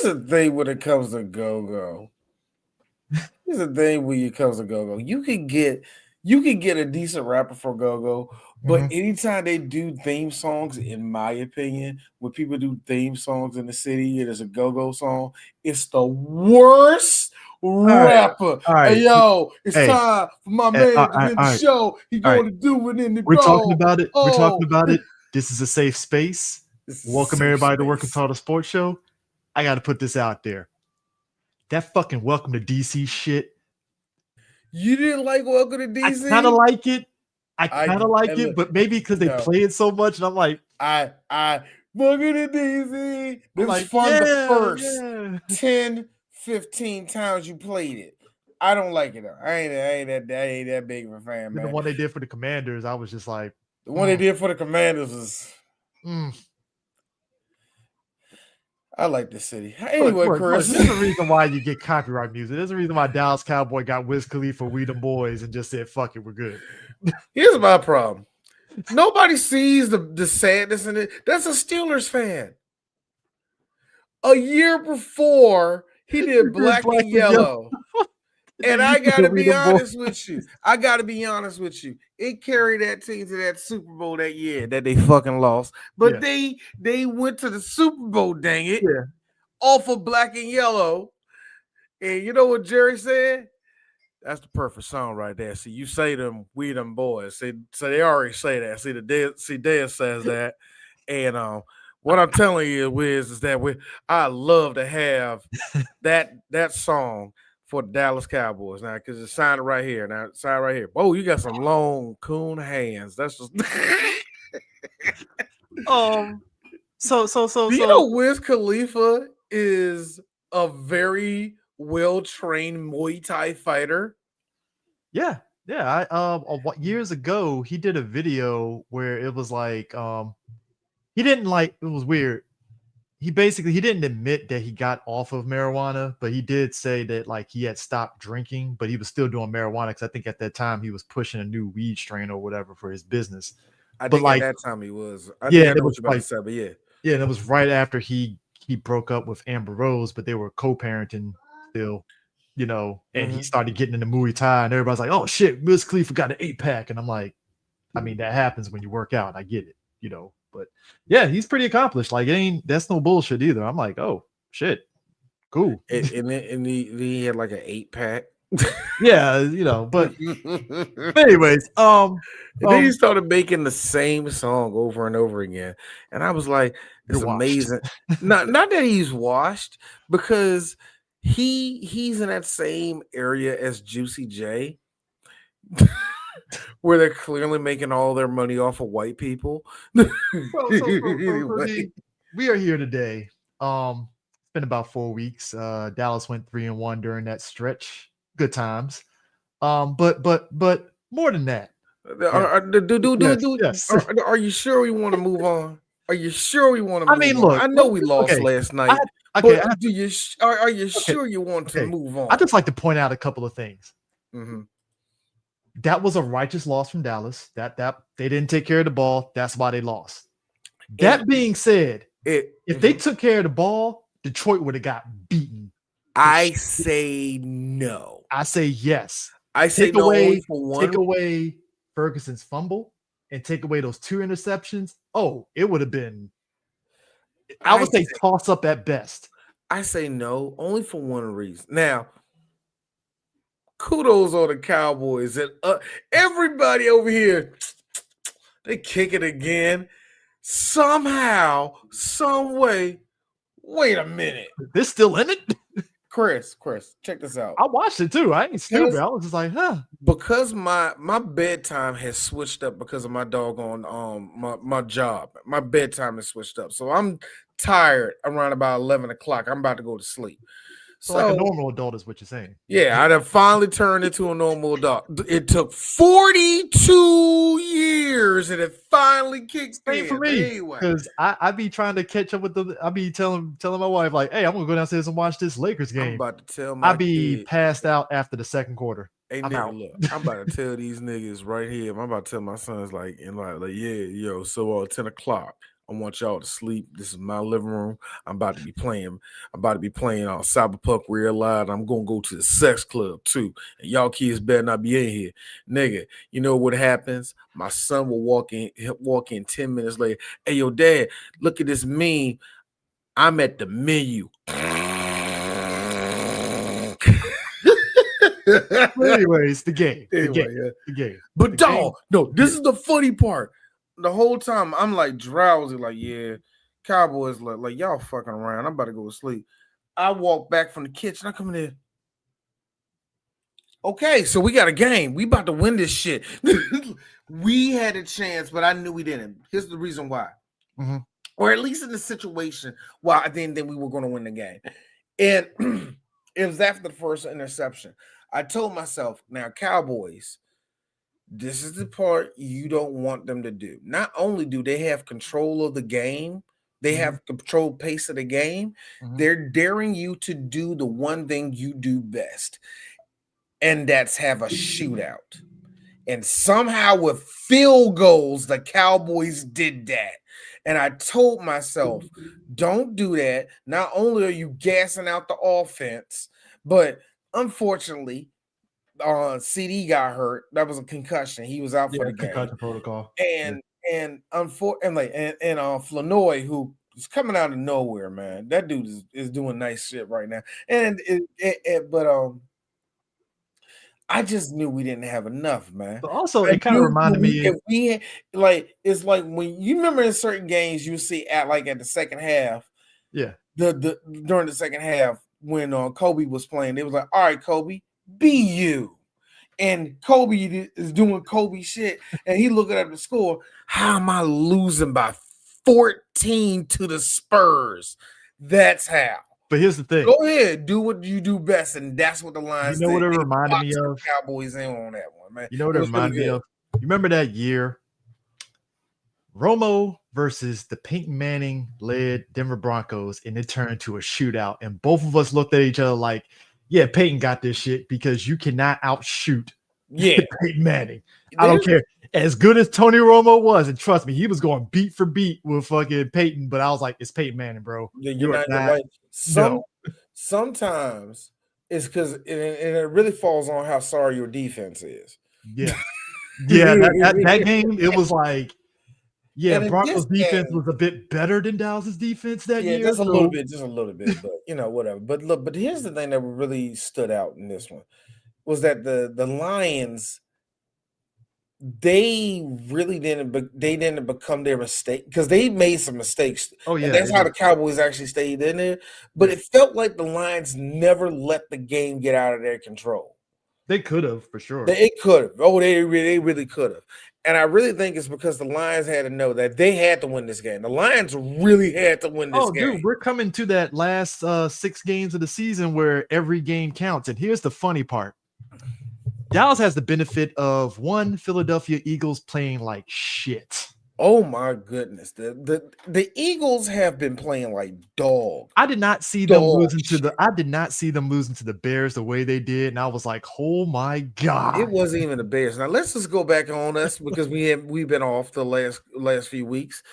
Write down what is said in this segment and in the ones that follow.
Here's the thing when it comes to go-go. Here's the thing when it comes to go-go. You can get a decent rapper for go-go, but anytime they do theme songs, in my opinion, when people do theme songs in the city, it is a go-go song. It's the worst rapper. All right. Hey, yo, it's time for my man to win the show. He going to do it in the We're go. talking about it. Oh. We're talking about it. This is a safe space. Welcome everybody to Working Tall the Sports Show. I got to put this out there. That fucking Welcome to DC shit. You didn't like Welcome to DC? I kind of like it. But maybe because they play it so much, and I'm like, Welcome to DC. This was fun the first 10, 15 times you played it. I don't like it though. I ain't that big of a fan, man. The one they did for the Commanders, I was just like, the one they did for the Commanders was. I like the city. Anyway, Chris. There's a reason why you get copyright music. There's a reason why Dallas Cowboy got Wiz Khalifa, We Them Boys, and just said, fuck it, we're good. Here's my problem. Nobody sees the sadness in it. That's a Steelers fan. A year before, he did Black and Yellow. And I gotta be honest with you. It carried that team to that Super Bowl that year that they fucking lost. But they went to the Super Bowl, dang it, off of Black and Yellow. And you know what Jerry said? That's the perfect song right there. See, you say them, We Them Boys. See, so they already say that. See, Dez says that. And what I'm telling you, Wiz, is that I love to have that song for the Dallas Cowboys now, because it's signed right here. Now, signed right here. Oh, you got some long coon hands. That's just. So. Do you know Wiz Khalifa is a very well-trained Muay Thai fighter? Yeah. Years ago, he did a video where it was like, it was weird. He didn't admit that he got off of marijuana, but he did say that like he had stopped drinking, but he was still doing marijuana because I think at that time he was pushing a new weed strain or whatever for his business. At that time he was. I know what you're about to say, but yeah, and it was right after he broke up with Amber Rose, but they were co-parenting still, and he started getting into Muay Thai, and everybody's like, "Oh shit, Wiz Khalifa got an 8-pack," and I'm like, I mean, that happens when you work out. I get it, But yeah, he's pretty accomplished. Like, that's no bullshit either. I'm like, oh shit, cool. And he had like an 8-pack. Yeah, but anyways, then he started making the same song over and over again, and I was like, it's amazing. not that he's washed, because he's in that same area as Juicy J. Where they're clearly making all their money off of white people. We are here today. It's been about 4 weeks. Dallas went 3-1 during that stretch. Good times. But more than that. Are you sure we want to move on? Are you sure we want to move on? I mean, look. I know we lost last night. Are you sure you want to move on? I'd just like to point out a couple of things. Mm-hmm. That was a righteous loss from Dallas. That they didn't take care of the ball. That's why they lost. That being said, if they took care of the ball, Detroit would have got beaten. I say no. I say yes. I say no. Take away Ferguson's fumble and take away those 2 interceptions. Oh, it would have been. I would say toss up at best. I say no, only for one reason. Now, kudos on the Cowboys and everybody over here. They kick it again. Somehow, some way. Wait a minute. They're still in it? Chris, check this out. I watched it too. I ain't stupid. I was just like, huh. Because my bedtime has switched up because of my doggone my job. My bedtime has switched up. So I'm tired around about 11 o'clock. I'm about to go to sleep. So like a normal adult is what you're saying. Yeah, I'd have finally turned into a normal adult. It took 42 years and it finally kicked in for me. Because I be trying to catch up with I be telling my wife, like, hey, I'm gonna go downstairs and watch this Lakers game. I'm about to tell I be passed out after the second quarter. Hey, nigga, look, I'm about to tell these niggas right here. I'm about to tell my sons, like, yeah, yo, so 10 o'clock. I want y'all to sleep. This is my living room. I'm about to be playing on Cyberpunk Real Live. I'm gonna go to the sex club too. And y'all kids better not be in here. Nigga, you know what happens? My son will walk in 10 minutes later. Hey, yo, dad, look at this meme. I'm at the menu. Anyways, the game. But dog, no, this is the funny part. The whole time I'm like drowsy, like, yeah, Cowboys like y'all fucking around. I'm about to go to sleep. I walk back from the kitchen. I come in there. Okay, so we got a game. We about to win this shit. We had a chance, but I knew we didn't. Here's the reason why. Mm-hmm. Or at least in the situation, well, I didn't think we were going to win the game. And it was after the first interception. I told myself, now, Cowboys, this is the part you don't want them to do. Not only do they have control of the game, they have control pace of the game, they're daring you to do the one thing you do best, and that's have a shootout. And somehow with field goals, the Cowboys did that. And I told myself, don't do that. Not only are you gassing out the offense, but unfortunately, CD got hurt. That was a concussion. He was out for the game. Concussion protocol. And Flanoy, who is coming out of nowhere, man. That dude is doing nice shit right now. But I just knew we didn't have enough, man. But also, it kind of reminded me. If we it's like when you remember in certain games you see at the second half. Yeah. During the second half when Kobe was playing, they was like, all right, Kobe, be you. And Kobe is doing Kobe shit, and he looking at the score. How am I losing by 14 to the Spurs? That's how. But here's the thing. Go ahead, do what you do best, and that's what the Lions. You know what it reminded me of? Cowboys in on that one, man. You know what it reminded me of? You remember that year, Romo versus the Peyton Manning led Denver Broncos, and it turned to a shootout, and both of us looked at each other like, yeah, Peyton got this shit because you cannot outshoot Peyton Manning. I don't care. As good as Tony Romo was, and trust me, he was going beat for beat with fucking Peyton, but I was like, it's Peyton Manning, bro. Yeah, you're not right. Sometimes it's because it really falls on how sorry your defense is. Yeah. Yeah, that game, it was like, yeah, Broncos defense was a bit better than Dallas's defense that year. Yeah, just a little bit, but whatever. But here's the thing that really stood out in this one was that the Lions, they really didn't become their mistake because they made some mistakes. Oh yeah, and that's how the Cowboys actually stayed in there. But it felt like the Lions never let the game get out of their control. They could have, for sure. They could have. Oh, they really could have. And I really think it's because the Lions had to know that they had to win this game. The Lions really had to win this game. Dude, we're coming to that last 6 games of the season where every game counts. And here's the funny part. Dallas has the benefit of one Philadelphia Eagles playing like shit. Oh my goodness. The Eagles have been playing like dog. I did not see them losing to the Bears the way they did, and I was like, "Oh my god!" It wasn't even the Bears. Now let's just go back on us because we've been off the last few weeks.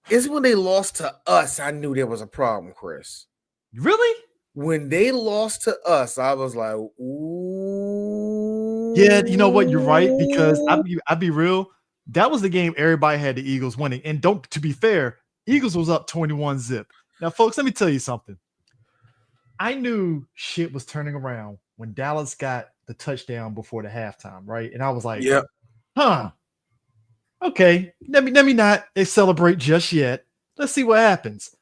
It's when they lost to us. I knew there was a problem, Chris. Really? When they lost to us, I was like, "Ooh." Yeah, you know what? You're right because I'd be real. That was the game everybody had the Eagles winning. And to be fair, Eagles was up 21-0. Now, folks, let me tell you something. I knew shit was turning around when Dallas got the touchdown before the halftime, right? And I was like, yeah, okay, let me not celebrate just yet. Let's see what happens.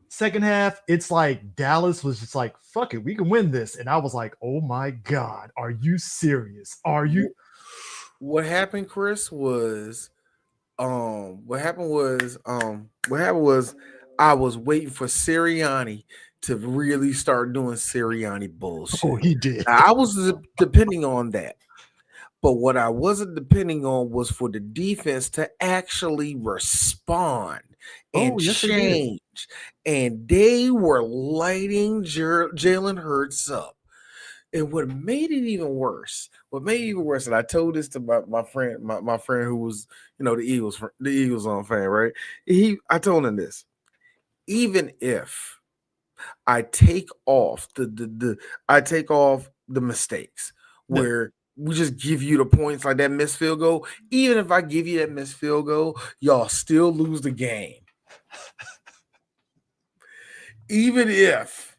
Second half, it's like Dallas was just like, fuck it, we can win this. And I was like, oh my God, are you serious? Are you? What happened, Chris, was I was waiting for Sirianni to really start doing Sirianni bullshit. Oh, he did. Now, I was depending on that. But what I wasn't depending on was for the defense to actually respond and change. And they were lighting Jalen Hurts up. And what made it even worse, and I told this to my friend, my friend who was, the Eagles on fan, right? I told him this. Even if I take off the mistakes where we just give you the points like that missed field goal. Even if I give you that missed field goal, y'all still lose the game. Even if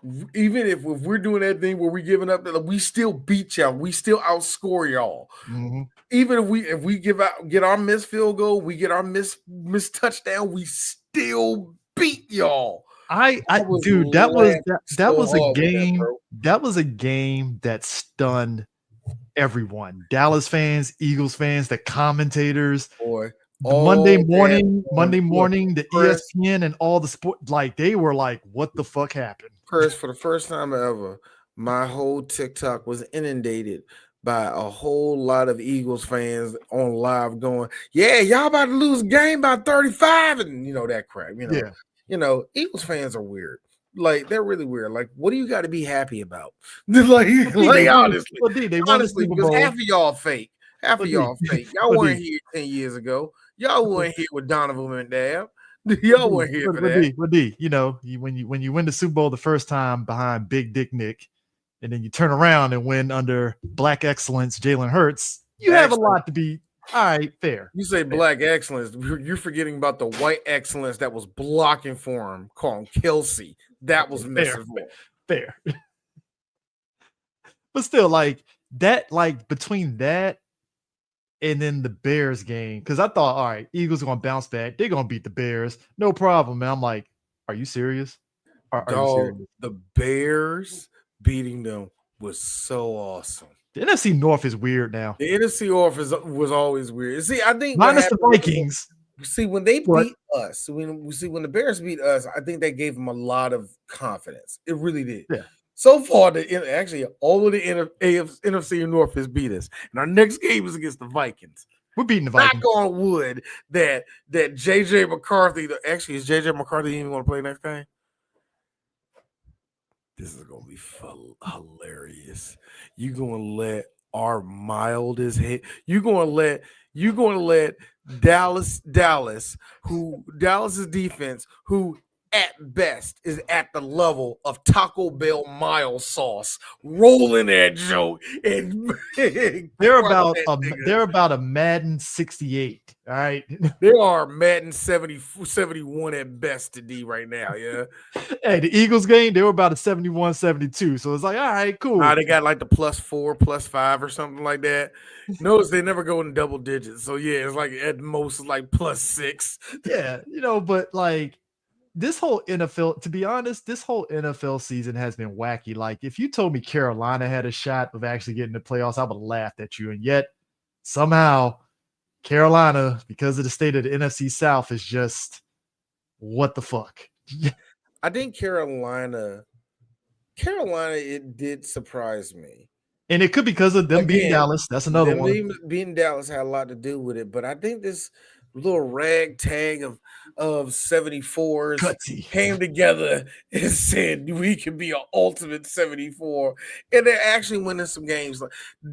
we're doing that thing where we're giving up, we still beat y'all. We still outscore y'all. Mm-hmm. Even if we get our missed field goal, we get our missed touchdown, we still beat y'all. That was a game that stunned everyone. Dallas fans, Eagles fans, the commentators, Monday morning, the ESPN and all the sport, like they were like, what the fuck happened? Chris, for the first time ever, my whole TikTok was inundated by a whole lot of Eagles fans on live going, yeah, y'all about to lose a game by 35, and that crap. Eagles fans are weird. Like, they're really weird. Like, what do you got to be happy about? honestly, because half of y'all fake. Y'all weren't here 10 years ago. Y'all weren't here with Donovan McNabb. Y'all weren't here for that. When you win the Super Bowl the first time behind Big Dick Nick, and then you turn around and win under Black Excellence Jalen Hurts, you have a lot to be. All right, fair. You say Black Excellence, you're forgetting about the white excellence that was blocking for him, calling Kelsey. That was missing. Fair. But still, like that, between that and then the Bears game, because I thought, all right, Eagles are gonna bounce back. They're gonna beat the Bears, no problem. And I'm like, are you serious? Are you serious? The Bears beating them was so awesome. The NFC North is weird now. The NFC North was always weird. See, I think minus the Vikings. See, when they beat us, when the Bears beat us, I think that gave them a lot of confidence. It really did. Yeah. So far, all of the NFC North has beat us, and our next game is against the Vikings. We're beating the Vikings. Knock on wood that JJ McCarthy. Actually, is JJ McCarthy even going to play next game? This is going to be hilarious. You're going to let our mildest hit. You're going to let Dallas's defense, who at best is at the level of Taco Bell mild sauce, rolling that joke, and they're about a Madden 68. All right, they are Madden 71 at best to D right now. Yeah. Hey, the Eagles game, they were about a 71-72. So it's like, all right, cool. They got like the +4, +5 or something like that. Notice they never go in double digits. So yeah, it's like at most like +6. Yeah, but like this whole NFL, to be honest, this whole NFL season has been wacky. Like, if you told me Carolina had a shot of actually getting the playoffs, I would have laughed at you. And yet, somehow, Carolina, because of the state of the NFC South, is just what the fuck. I think Carolina, it did surprise me. And it could be because of them beating Dallas. That's another one. Beating Dallas had a lot to do with it. But I think this little ragtag of 74s came together and said we can be an ultimate 74. And they're actually winning some games.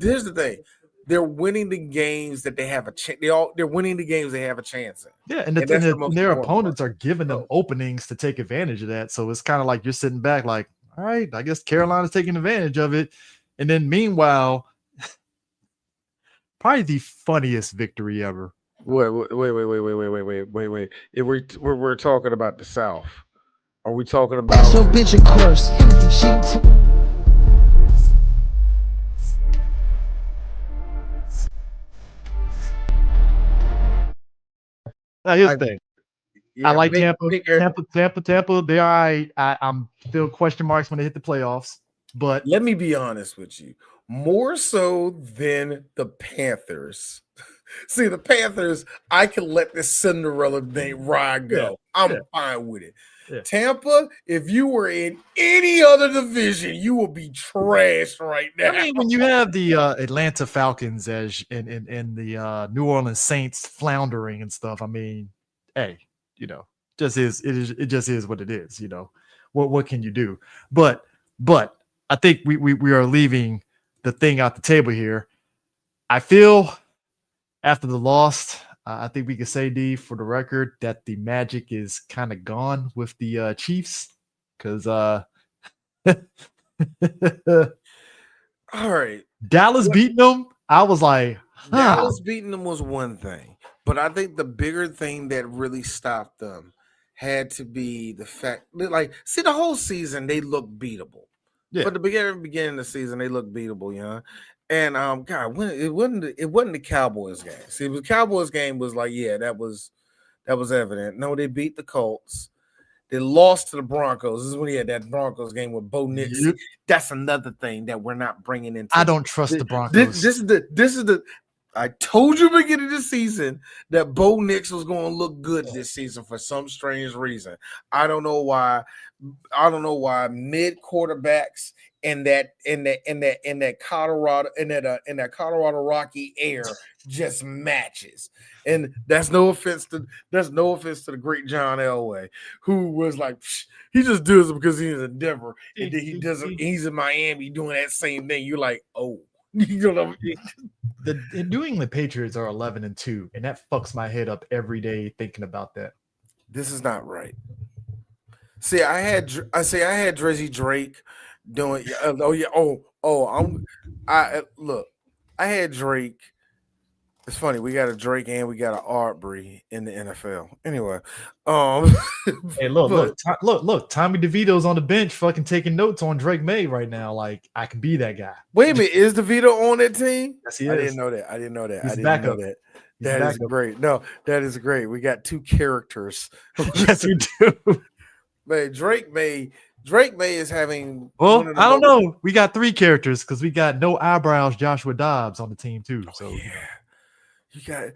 Here's the thing. They're winning the games that they have a chance. They're winning the games they have a chance in. Yeah, and their opponents are giving them openings to take advantage of that. So it's kind of like you're sitting back like, all right, I guess Carolina's taking advantage of it. And then meanwhile, probably the funniest victory ever. Wait. If we're talking about the South, are we talking about so bitch of course? Here's the thing. I like Tampa. They're all right. I'm still question marks when they hit the playoffs. But let me be honest with you, more so than the Panthers. See, the Panthers, I can let this Cinderella ride go. I'm fine with it. Yeah. Tampa, if you were in any other division, you will be trashed right now. I mean, when you have the Atlanta Falcons as and the New Orleans Saints floundering and stuff, I mean, hey, it just is what it is. What can you do? But I think we are leaving the thing out the table here. I feel after the loss, I think we can say, D, for the record, that the magic is kind of gone with the Chiefs because all right, Dallas beating them. I was like, Dallas beating them was one thing, but I think the bigger thing that really stopped them had to be the fact that, like, see, the whole season they looked beatable. Yeah. But the beginning of the season, they looked beatable, you know. And God, when it wasn't the Cowboys game. See, the Cowboys game was like, yeah, that was evident. No, they beat the Colts. They lost to the Broncos. This is when he had that Broncos game with Bo Nix. Yep. That's another thing that we're not bringing into. I don't trust the Broncos. This is the. I told you beginning of the season that Bo Nix was going to look good this season for some strange reason. I don't know why. Mid quarterbacks in that Colorado Rocky air just matches. And that's no offense to the great John Elway, who was like, he just does it because he's in Denver, and then he doesn't. He's in Miami doing that same thing. You're like, oh. You know what I mean? The New England Patriots are 11-2, and that fucks my head up every day thinking about that. This is not right. See, I had Drizzy Drake doing. I had Drake. It's funny. We got a Drake and we got an Arbery in the NFL. Anyway, hey, look! Tommy DeVito's on the bench, fucking taking notes on Drake May right now. Like, I can be that guy. Wait a minute, is DeVito on that team? Yes, he is. I didn't know that. He's backup. That is great. No, that is great. We got two characters. Yes, we do. Man, Drake May is having. Well, I don't know. We got three characters because we got no eyebrows Joshua Dobbs on the team too. So yeah. We got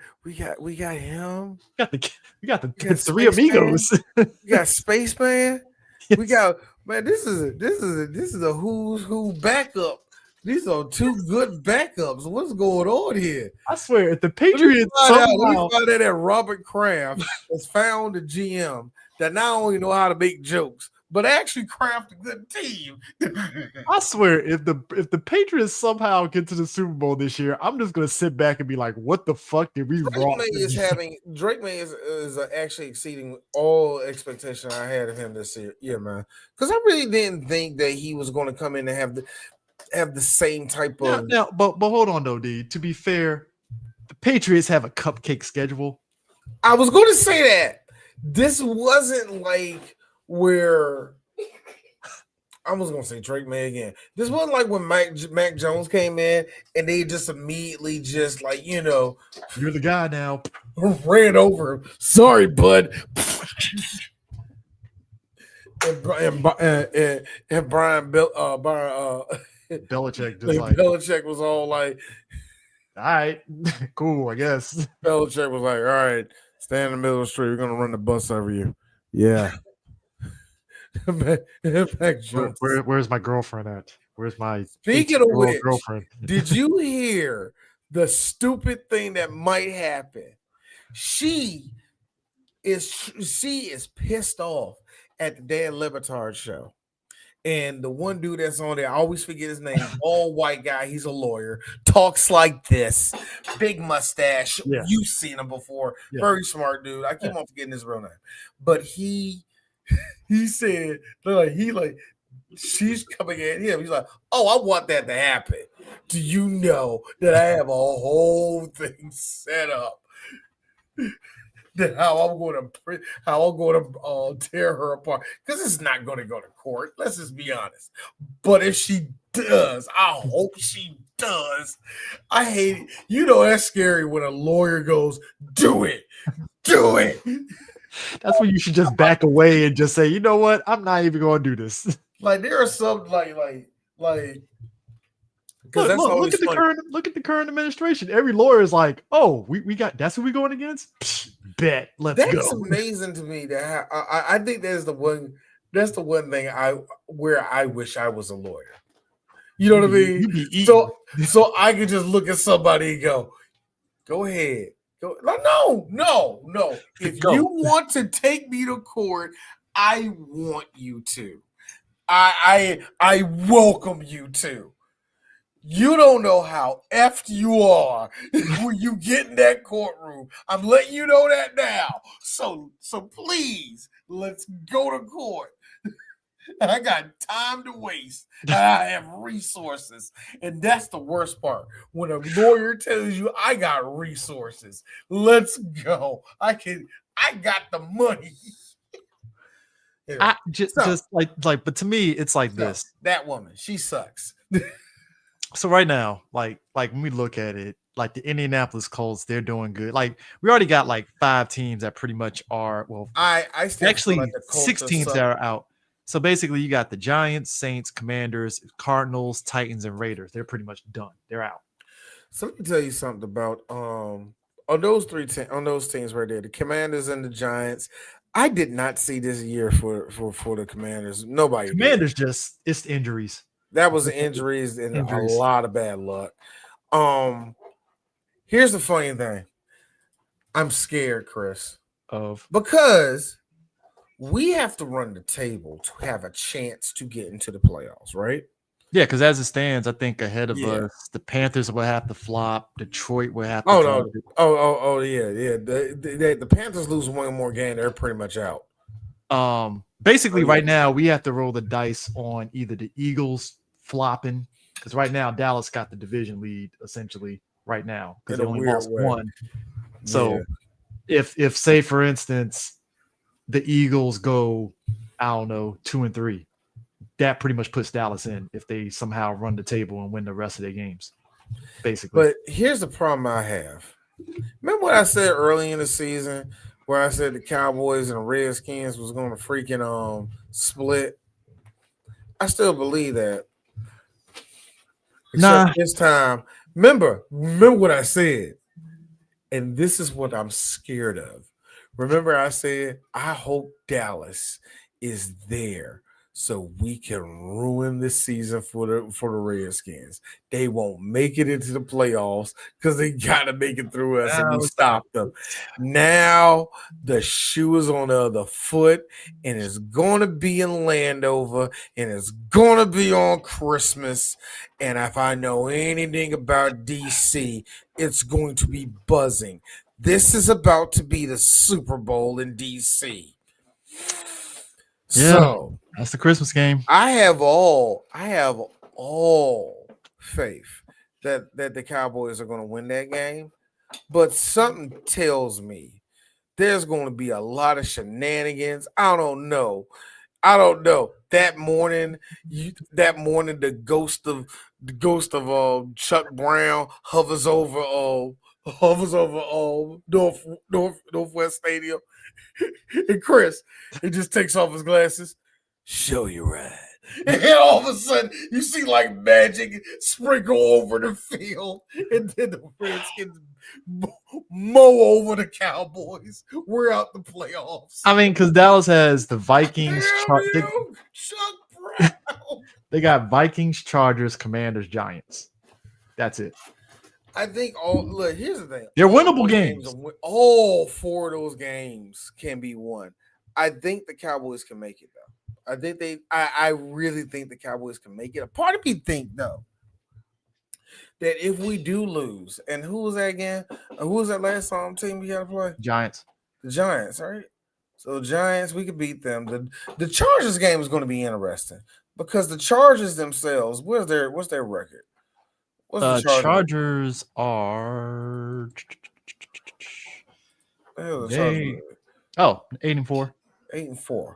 him. We got the three amigos. We got Spaceman. Yes. We got This is a who's who backup. These are two good backups. What's going on here? I swear, if the Patriots let me find out that Robert Kraft has found a GM that not only know how to make jokes, but actually craft a good team. I swear, if the Patriots somehow get to the Super Bowl this year, I'm just gonna sit back and be like, "What the fuck did we wrong?" Drake May is actually exceeding all expectation I had of him this year. Yeah, man. Because I really didn't think that he was going to come in and have the same type of. Now, but hold on though, D. To be fair, the Patriots have a cupcake schedule. I was going to say that this wasn't like where I was gonna say Drake May again. This wasn't like when Mac Jones came in and they just immediately just like, you know, you're the guy now. Ran over him. Sorry, bud. and Brian Belichick just like Belichick was all like, all right, cool, I guess. Belichick was like, all right, stand in the middle of the street. We're gonna run the bus over you. Yeah. Where's my girlfriend at? Where's my Speaking of which, girlfriend? Did you hear the stupid thing that might happen? She is pissed off at the Dan Le Batard show. And the one dude that's on there, I always forget his name, all white guy, he's a lawyer, talks like this, big mustache. Yeah. You've seen him before. Yeah. Very smart dude. I keep on forgetting his real name. But he said, she's coming at him. He's like, oh, I want that to happen. Do you know that I have a whole thing set up? That how I'm going to tear her apart, because it's not going to go to court. Let's just be honest. But if she does, I hope she does. I hate it. You know that's scary when a lawyer goes, "Do it." That's when you should just back away and just say, you know what? I'm not even going to do this. Like there are some like. Look at the current administration. Every lawyer is like, oh, we got that's who we going against. Psh, bet let's go. That's amazing to me. That I think that's the one thing where I wish I was a lawyer. You know what I mean? So I could just look at somebody and go ahead. No. If you want to take me to court, I want you to. I welcome you to. You don't know how effed you are when you get in that courtroom. I'm letting you know that now. So please, let's go to court. I got time to waste. I have resources. And that's the worst part. When a lawyer tells you I got resources, let's go. I got the money. Yeah. I just like, but to me, it's like this. That woman, she sucks. So right now, like when we look at it, like the Indianapolis Colts, they're doing good. Like we already got like 5 teams that pretty much are I still actually like 6 teams that are out. So basically, you got the Giants, Saints, Commanders, Cardinals, Titans, and Raiders. They're pretty much done. They're out. So let me tell you something about on those teams right there, the Commanders and the Giants. I did not see this year for the Commanders. Nobody. Commanders just it's injuries. That was injuries and a lot of bad luck. Here's the funny thing. I'm scared, Chris, because we have to run the table to have a chance to get into the playoffs, right? Yeah, because as it stands, I think ahead of us, the Panthers will have to flop. Detroit will have to. Yeah. The Panthers lose one more game, they're pretty much out. Basically, right now we have to roll the dice on either the Eagles flopping, because right now Dallas got the division lead essentially right now because they only lost 1. So if say for instance the Eagles go, I don't know, 2-3, that pretty much puts Dallas in if they somehow run the table and win the rest of their games, basically. But here's the problem I have. Remember what I said early in the season where I said the Cowboys and the Redskins was going to freaking split? I still believe that. Except this time, remember what I said. And this is what I'm scared of. Remember I said, I hope Dallas is there so we can ruin the season for the Redskins. They won't make it into the playoffs because they got to make it through us and we stopped them. Now the shoe is on the other foot and it's going to be in Landover and it's going to be on Christmas. And if I know anything about DC, it's going to be buzzing. This is about to be the Super Bowl in DC. Yeah, so that's the Christmas game. I have all faith that the Cowboys are going to win that game, but something tells me there's going to be a lot of shenanigans. I don't know. That morning, the ghost of Chuck Brown hovers over Northwest Stadium. And Chris, he just takes off his glasses. Show you right. And all of a sudden, you see like magic sprinkle over the field, and then the Redskins mow over the Cowboys. We're out the playoffs. I mean, because Dallas has the Vikings. Chuck Brown. They got Vikings, Chargers, Commanders, Giants. That's it. I think here's the thing. They're winnable games. All 4 of those games can be won. I think the Cowboys can make it though. I really think the Cowboys can make it. A part of me think though that if we do lose, and who was that again? Who was that last team we got to play? Giants. The Giants, right? So Giants, we could beat them. The Chargers game is going to be interesting because the Chargers themselves, what's their record? Chargers are 8-4. 8-4.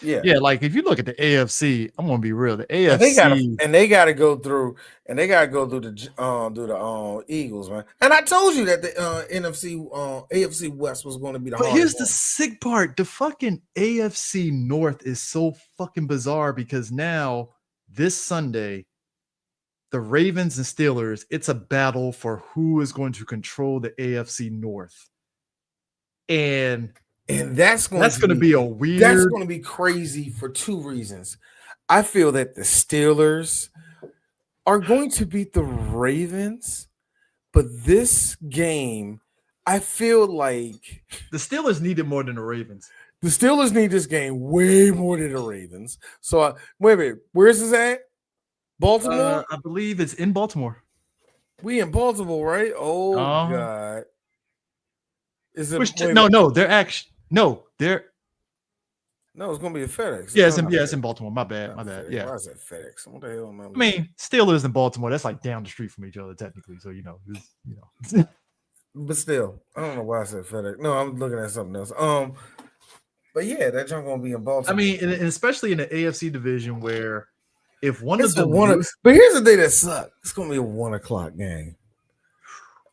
Yeah. Yeah, like if you look at the AFC, I'm gonna be real. The AFC they gotta go through the Eagles, man. And I told you that the AFC West was going to be the hardest. But here's the sick part: the fucking AFC North is so fucking bizarre because now this Sunday, the Ravens and Steelers, it's a battle for who is going to control the AFC North. And that's going to be a weird. That's going to be crazy for 2 reasons. I feel that the Steelers are going to beat the Ravens, but this game, I feel like the Steelers need it more than the Ravens. The Steelers need this game way more than the Ravens. So wait a minute, where's this at? Baltimore? I believe it's in Baltimore. We in Baltimore, right? Oh God. Is it No, it's gonna be a FedEx. Yeah, it's in Baltimore. My bad. Yeah. Why is that FedEx? What the hell am I I mean, Steelers in Baltimore, that's like down the street from each other, technically. So But still, I don't know why I said FedEx. No, I'm looking at something else. But yeah, that junk gonna be in Baltimore. I mean, and especially in the AFC division where if one it's of them but here's the thing that sucks. It's gonna be a 1:00 game.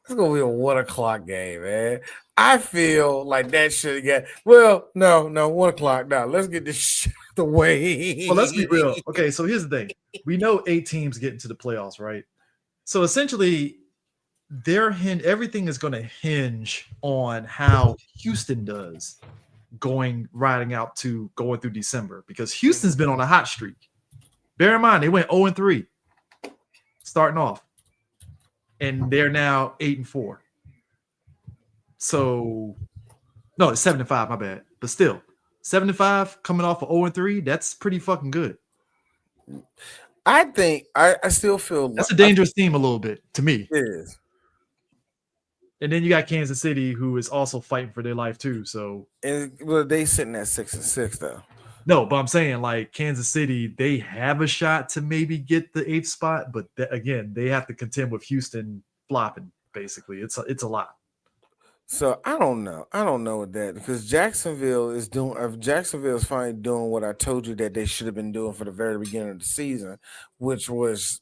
It's gonna be a 1:00 game, man. I feel like that should get no, 1:00. Now let's get this shit out the way. Well, let's be real. Okay, so here's the thing. We know 8 teams get into the playoffs, right? So essentially, everything is going to hinge on how Houston does going through December, because Houston's been on a hot streak. Bear in mind, they went 0-3 starting off, and they're now 8-4. So, no, it's 7-5. My bad, but still, 7-5 coming off of 0-3. That's pretty fucking good. I think I still feel that's a dangerous team a little bit to me. It is. And then you got Kansas City, who is also fighting for their life too. So, they sitting at 6-6 though. No, but I'm saying like Kansas City, they have a shot to maybe get the 8th spot, but again, they have to contend with Houston flopping. Basically, it's a lot. So I don't know with that, because Jacksonville is finally doing what I told you that they should have been doing for the very beginning of the season, which was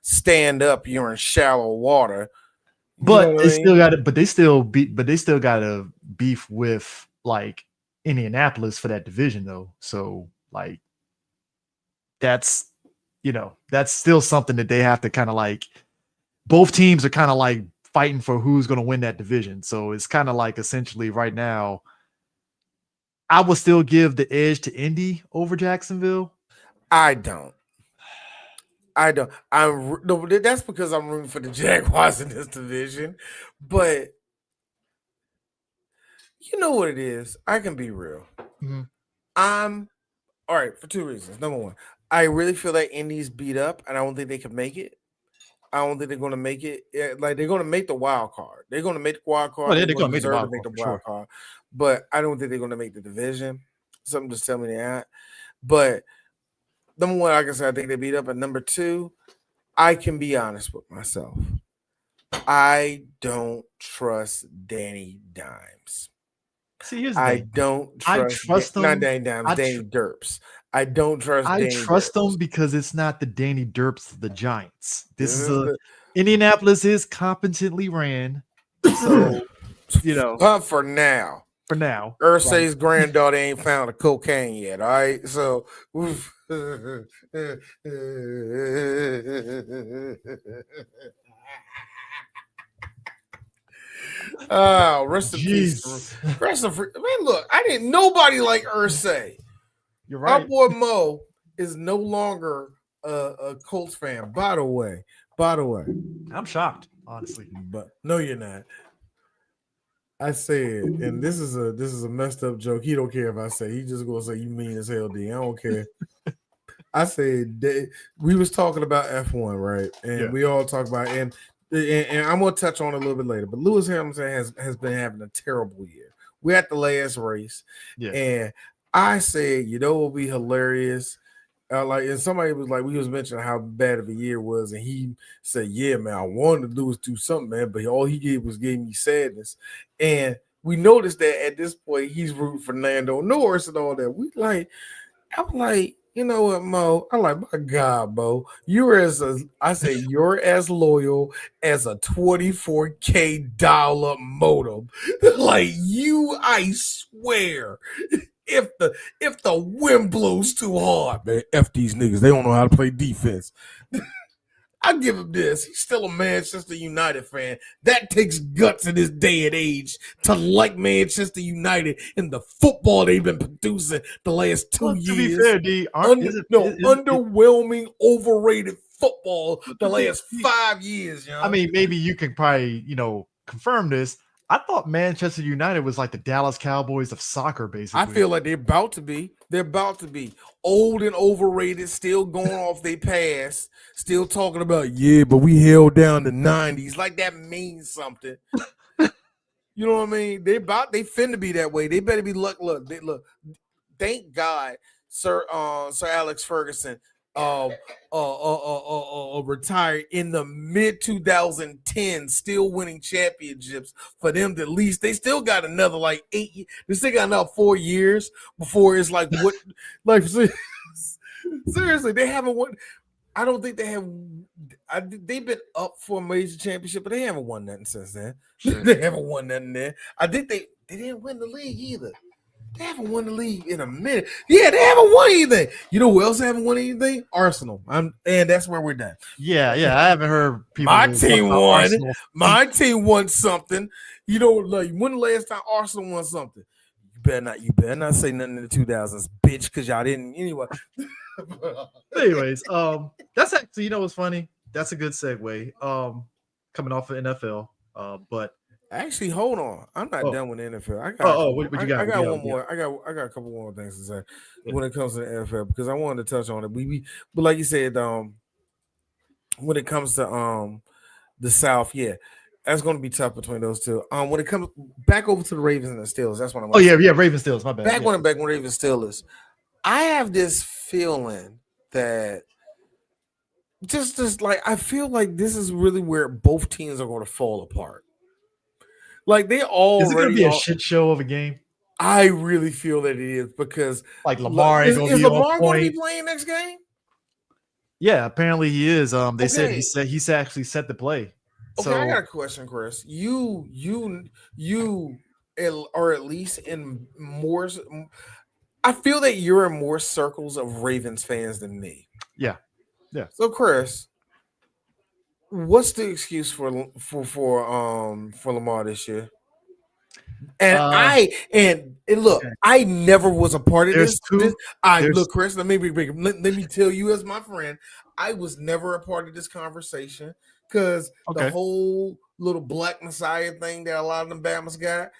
stand up. You're in shallow water. But they still got it. But they still got a beef with like Indianapolis for that division though. So like that's still something that they have to kind of like. Both teams are kind of like fighting for who's going to win that division. So it's kind of like essentially right now, I will still give the edge to Indy over Jacksonville. I don't. That's because I'm rooting for the Jaguars in this division. But you know what it is? I can be real. Mm-hmm. I'm all right for 2 reasons. Number one, I really feel like Indy's beat up, and I don't think they can make it. I don't think they're going to make it. Like, they're going to make the wild card. They're going to make the wild card. Oh, they're going to make the wild card. But I don't think they're going to make the division. Something just tell me that. But number one, like I said, I think they beat up. And number two, I can be honest with myself. I don't trust Danny Dimes. See, here's I don't trust them. Not Danny Dimes, Danny Derps. I don't trust. I trust them because it's not the Danny Derps of the Giants. Indianapolis is competently ran. So but for now, Irsay's granddaughter ain't found a cocaine yet. All right, so oh, rest in peace. Rest in peace. Man, look, nobody like Irsay. You're right. Our boy Mo is no longer a Colts fan. By the way, I'm shocked, honestly. But no, you're not. I said, and this is a messed up joke. He don't care if I say. He just gonna say you mean as hell, D. I don't care. I said we was talking about F1, right? And we all talk about and I'm gonna touch on it a little bit later. But Lewis Hamilton has been having a terrible year. We're at the last race, and I said, what would be hilarious? And somebody was like, we was mentioning how bad of a year it was, and he said, "Yeah, man, I wanted Lewis to do something, man, but all he gave me sadness." And we noticed that at this point, he's rooting for Lando Norris and all that. I'm like, you know what, Mo? I'm like, my God, Mo, you're as loyal as a $24K modem. Like you, I swear. If the wind blows too hard, man, F these niggas. They don't know how to play defense. I give him this. He's still a Manchester United fan. That takes guts in this day and age to like Manchester United and the football they've been producing the last 2 years. To be fair, D, underwhelming, overrated football the last 5 years. I mean, maybe you can probably, confirm this. I thought Manchester United was like the Dallas Cowboys of soccer, basically. I feel like they're about to be. They're about to be old and overrated, still going off their past, still talking about, yeah, but we held down the 90s. Like that means something. You know what I mean? They finna be that way. They better be look. Thank God, Sir Alex Ferguson retired in the mid 2010s, still winning championships for them to at least they still got another like 8 years. They still got another 4 years before it's like what like seriously, they haven't won. I don't think they have. They've been up for a major championship, but they haven't won nothing since then. Sure. They haven't won nothing there. I think they didn't win the league either. They haven't won the league in a minute. Yeah, they haven't won anything. You know who else haven't won anything? Arsenal. And that's where we're done. Yeah. I haven't heard people. My team won. My team won something. You know, like when the last time Arsenal won something? You better not say nothing in the 2000s, bitch, because y'all didn't anyway. Anyways, that's actually, you know what's funny? That's a good segue. Coming off of NFL. But actually, hold on. I'm not done with the NFL. What you got? I got one more. I got a couple more things to say when it comes to the NFL because I wanted to touch on it. But like you said, when it comes to the South, yeah, that's going to be tough between those two. When it comes back over to the Ravens and the Steelers, that's what I'm. Ravens Steelers. My bad. Back when Ravens Steelers, I have this feeling that just like I feel like this is really where both teams are going to fall apart. Like they all is it going to be a shit show of a game? I really feel that it is because like Lamar is Lamar going to be playing next game? Yeah, apparently he is. They said he's actually set to play. Okay, so, I got a question, Chris. You are at least in more. I feel that you're in more circles of Ravens fans than me. Yeah. So, Chris, what's the excuse for Lamar this year? And look, I never was a part of this. Look, Chris, let me tell you as my friend, I was never a part of this conversation because the whole little Black Messiah thing that a lot of them Bamas got,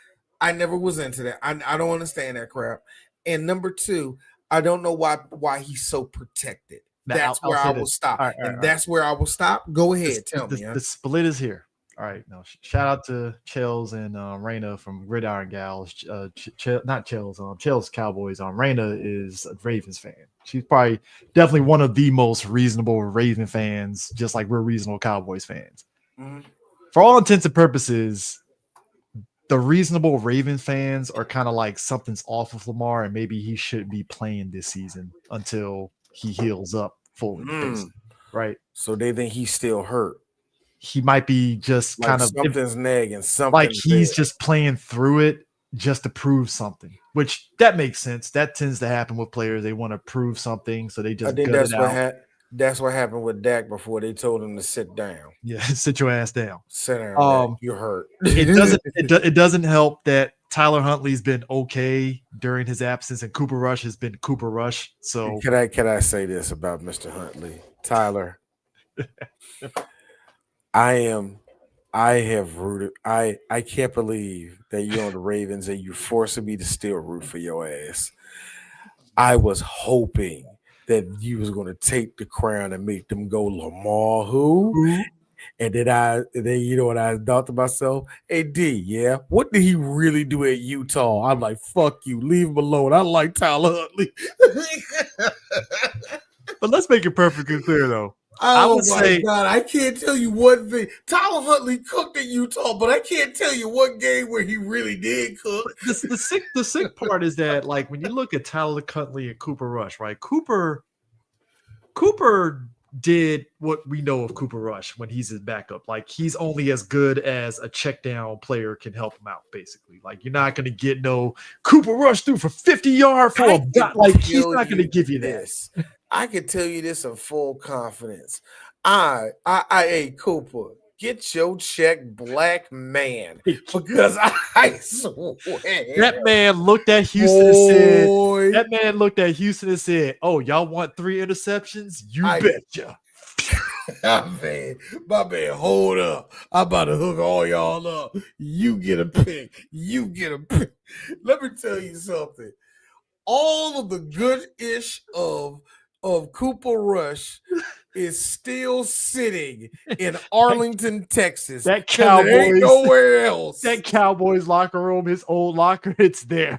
I never was into that. I don't understand that crap. And number two, I don't know why he's so protected. That's where I will stop. That's where I will stop. Go ahead, tell me. The split is here. All right. No, shout out to Chels and Raina from Gridiron Gals. Not Chels, Chels Cowboys. Raina is a Ravens fan. She's probably definitely one of the most reasonable Raven fans, just like we're reasonable Cowboys fans. Mm-hmm. For all intents and purposes, the reasonable Ravens fans are kind of like something's off with Lamar, and maybe he shouldn't be playing this season until he heals up fully, right? So they think he's still hurt. He might be just like kind of something's nagging, something like he's just playing through it just to prove something, which that makes sense. That tends to happen with players. They want to prove something, so they just. I think that's what happened with Dak before they told him to sit down. Yeah, sit your ass down. Sit down. You're hurt. It doesn't help that Tyler Huntley's been okay during his absence, and Cooper Rush has been Cooper Rush. So can I say this about Mr. Huntley, Tyler? I have rooted. I can't believe that you're on the Ravens and you're forcing me to still root for your ass. I was hoping that you was going to take the crown and make them go Lamar who? And then you know what I thought to myself? Hey D, yeah, what did he really do at Utah? I'm like, fuck you, leave him alone. I like Tyler Huntley. But let's make it perfectly clear though. Oh my God, I can't tell you one thing. Tyler Huntley cooked at Utah, but I can't tell you what game where he really did cook. The sick part is that, like, when you look at Tyler Huntley and Cooper Rush, right? Cooper did what we know of Cooper Rush when he's his backup. Like, he's only as good as a check down player can help him out, basically. Like, you're not going to get no Cooper Rush through for 50 yards for a dot. Like, he's not going to give you this. I can tell you this in full confidence. Hey, Cooper, get your check, black man, because I swear that man looked at Houston and said, "Oh, y'all want 3 interceptions? You betcha." my man, hold up. I'm about to hook all y'all up. You get a pick. You get a pick. Let me tell you something. All of the good-ish of Cooper Rush is still sitting in Arlington, Texas. That Cowboys, it ain't nowhere else. That Cowboys locker room, his old locker, it's there.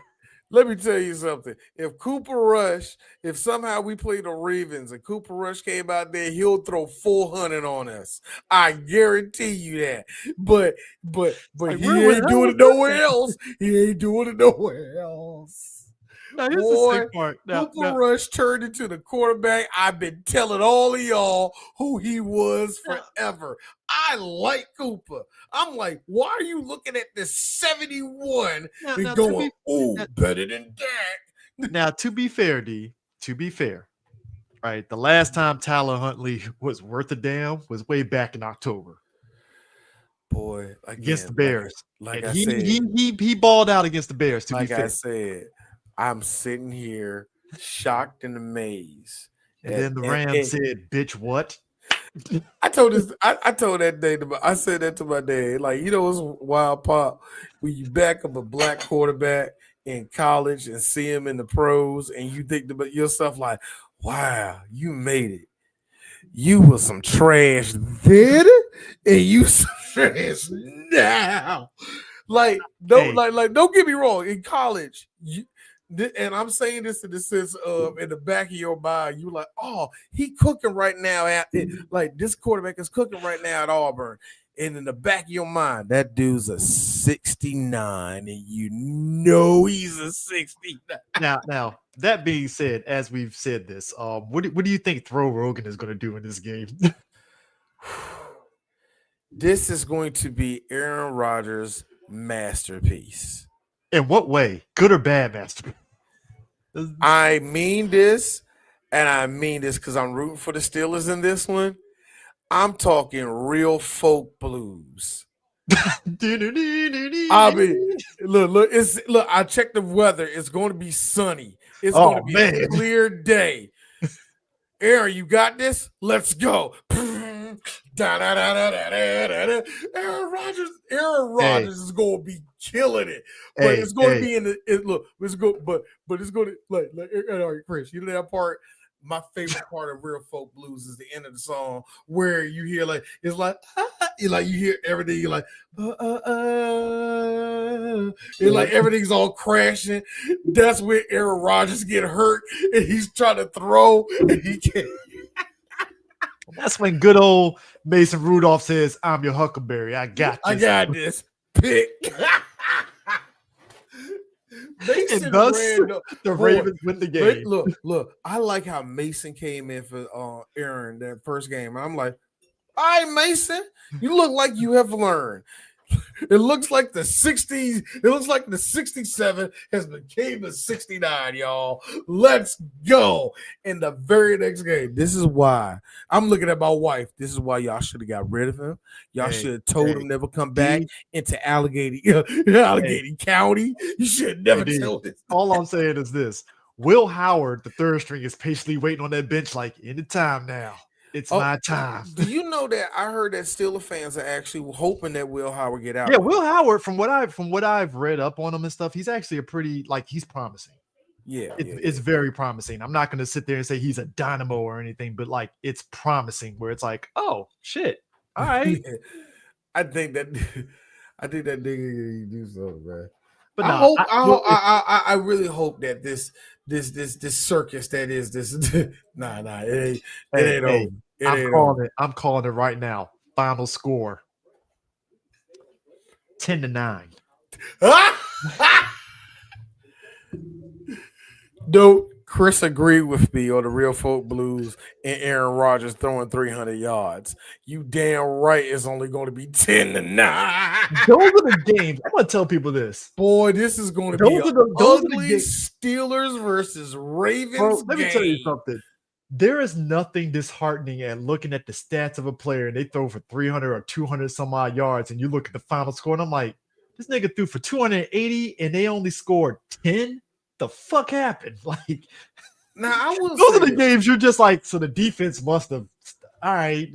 Let me tell you something. If Cooper Rush, if somehow we play the Ravens and Cooper Rush came out there, he'll throw 400 on us. I guarantee you that. But like, he ain't doing it nowhere else. He ain't doing it nowhere else. Now, here's the sick part. Cooper Rush turned into the quarterback. I've been telling all of y'all who he was forever. I like Cooper. I'm like, why are you looking at this 71 and going, better than that? Now, to be fair, D, right? The last time Tyler Huntley was worth a damn was way back in October. Boy, against the Bears. Like I said, he balled out against the Bears. To be fair, I said, I'm sitting here shocked and amazed. And then the Rams said, "Bitch, what?" I told that day I said that to my dad. Like, you know, it's wild, Pop, when you back up a black quarterback in college and see him in the pros, and you think about yourself like, wow, you made it. You was some trash then, and you some trash now. Like, don't get me wrong. In college, and I'm saying this in the sense of in the back of your mind, you like, oh, he cooking right now like this quarterback is cooking right now at Auburn. And in the back of your mind, that dude's a 69, and you know he's a 69. Now that being said, as we've said this, what do you think Throw Rogan is going to do in this game? This is going to be Aaron Rodgers' masterpiece. In what way? Good or bad masterpiece? I mean this, and I mean this because I'm rooting for the Steelers in this one. I'm talking real folk blues. I mean, look. I checked the weather. It's going to be sunny. It's going to be a clear day. Aaron, you got this? Let's go. Aaron Rodgers is going to be killing it, but it's going to be in the it's going, but it's going to like all right, Chris, you know that part. My favorite part of real folk blues is the end of the song where you hear like it's like you hear everything. You're like it's like everything's all crashing. That's where Aaron Rodgers get hurt and he's trying to throw and he can't. That's when good old Mason Rudolph says, "I'm your Huckleberry. I got this. I got this. Pick." Mason the Ravens win the game. Look. I like how Mason came in for Aaron that first game. I'm like, all right, Mason, you look like you have learned. It looks like the 60s. It looks like the 67 has became the 69, y'all. Let's go. In the very next game, this is why I'm looking at my wife. This is why y'all should have got rid of him. Y'all should have told him never come back into Allegheny County. You should never tell this. All I'm saying is this. Will Howard, the third string, is patiently waiting on that bench like, any time now. It's my time. Do you know that I heard that Steelers fans are actually hoping that Will Howard get out? Yeah, Will Howard, from what I've read up on him and stuff, he's actually a pretty he's promising. Yeah, it's very promising. I'm not going to sit there and say he's a dynamo or anything, but it's promising. Where it's like, oh shit, all right. Yeah. I think that nigga do something, man. But I really hope that this circus that is this. It ain't over. I'm calling it right now. Final score 10-9. No, Chris agreed with me on the Real Folk Blues and Aaron Rodgers throwing 300 yards. You damn right it's only going to be 10-9. Those are the games. I'm going to tell people this. Boy, this is going to be ugly Steelers versus Ravens. Bro, let me tell you something. There is nothing disheartening at looking at the stats of a player and they throw for 300 or 200 some odd yards and you look at the final score and I'm like, this nigga threw for 280 and they only scored 10? The fuck happened? Now I will those are the games you're just like, so the defense must have all right,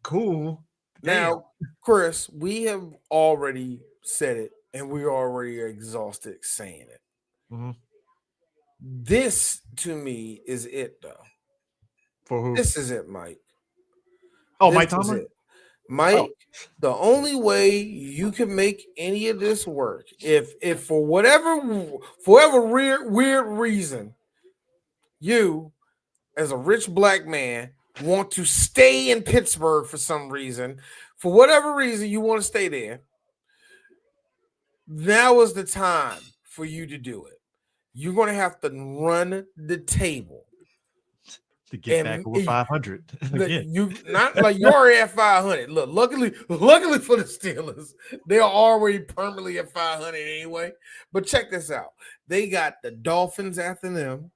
cool. Now, Chris, we have already said it, and we're already exhausted saying it. Mm-hmm. This to me is it, though. For who? This is it, Mike. Oh, this Mike Tomlin. Mike, the only way you can make any of this work, if for whatever weird reason, you as a rich black man want to stay in Pittsburgh for some reason, for whatever reason you want to stay there, now is the time for you to do it. You're going to have to run the table to get back over 500. You not like you're already at 500. Look, luckily for the Steelers, they are already permanently at 500 anyway. But check this out: they got the Dolphins after them,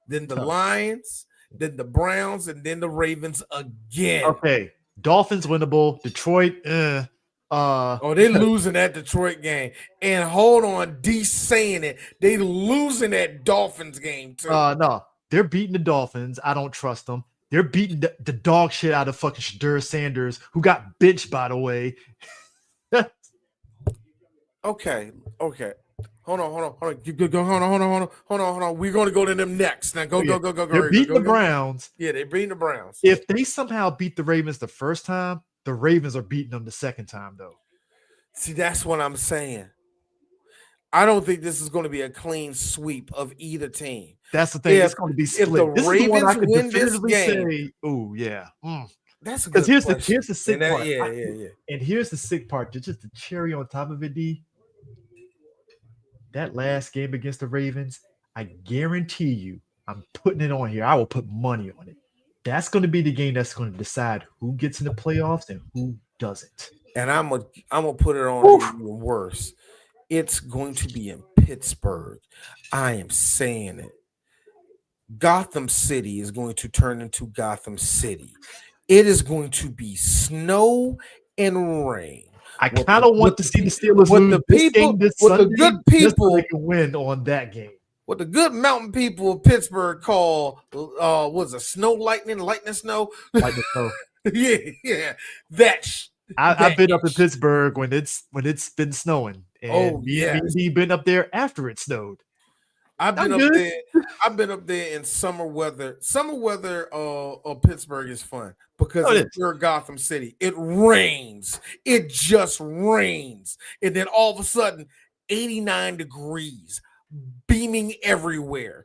then the Lions, then the Browns, and then the Ravens again. Okay, Dolphins winnable. Detroit, they're losing that Detroit game. And hold on, D saying it, they losing that Dolphins game too. No. They're beating the Dolphins. I don't trust them. They're beating the dog shit out of fucking Shadur Sanders, who got benched, by the way. Okay. Hold on. Hold on. We're going to go to them next. Now go. They're beating the Browns. Yeah, they're beating the Browns. If they somehow beat the Ravens the first time, the Ravens are beating them the second time, though. See, that's what I'm saying. I don't think this is going to be a clean sweep of either team. That's the thing. It's going to be split. If the Ravens win this game, say, oh yeah, that's because here's the sick part. Yeah. And here's the sick part. Just the cherry on top of it, D. That last game against the Ravens, I guarantee you, I'm putting it on here. I will put money on it. That's going to be the game that's going to decide who gets in the playoffs and who doesn't. And I'm gonna put it on even worse. It's going to be in Pittsburgh. I am saying it. Gotham City is going to turn into Gotham City. It is going to be snow and rain. I kind of want to see the Steelers lose this game this Sunday. The good people so they can win on that game. What the good mountain people of Pittsburgh call was a snow lightning snow. Lightning snow. yeah. I've been up in Pittsburgh when it's been snowing. And me been up there after it snowed. I've been up there in summer weather. Summer weather of Pittsburgh is fun because you're Gotham City. It rains. It just rains. And then all of a sudden, 89 degrees, beaming everywhere.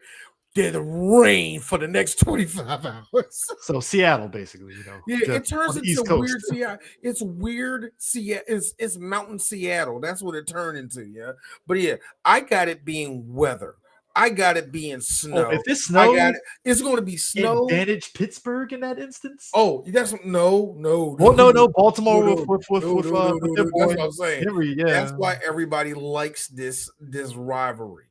Then rain for the next 25 hours. So Seattle, basically, Yeah, it turns into weird Seattle. It's weird Seattle. It's mountain Seattle. That's what it turned into, yeah. But yeah, I got it being weather. I got it being snow. If it snows, it's going to be snow. Advantage Pittsburgh in that instance. Oh, that's no. Well, no. Baltimore with that's what I'm saying. Henry, yeah. That's why everybody likes this rivalry.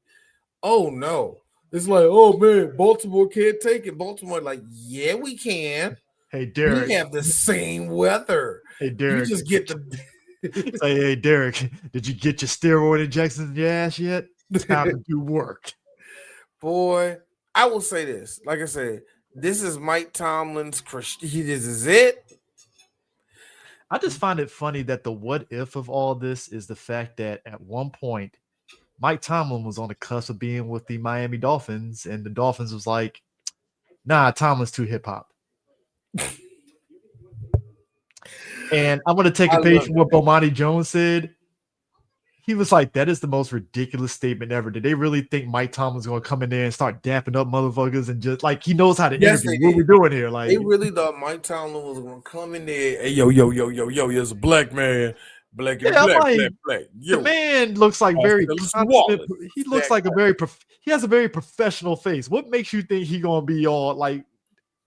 Oh no. It's like, oh man, Baltimore can't take it. Baltimore, like, yeah, we can. Hey, Derek. We have the same weather. Hey, Derek. You just get the. Say, hey, Derek, did you get your steroid injections in your ass yet? Time to do work. Boy, I will say this. Like I said, this is Mike Tomlin's. This is it. I just find it funny that the what if of all this is the fact that at one point, Mike Tomlin was on the cusp of being with the Miami Dolphins, and the Dolphins was like, nah, Tomlin's too hip-hop. And I'm going to take a page from what Bomani Jones said. He was like, that is the most ridiculous statement ever. Did they really think Mike Tomlin's going to come in there and start dapping up motherfuckers and just, like, he knows how to interview? What we're doing here. Like, they really thought Mike Tomlin was going to come in there. Hey, yo, there's a black man. Black. Yo. The man looks like he looks like he has a very professional face. What makes you think he gonna be all like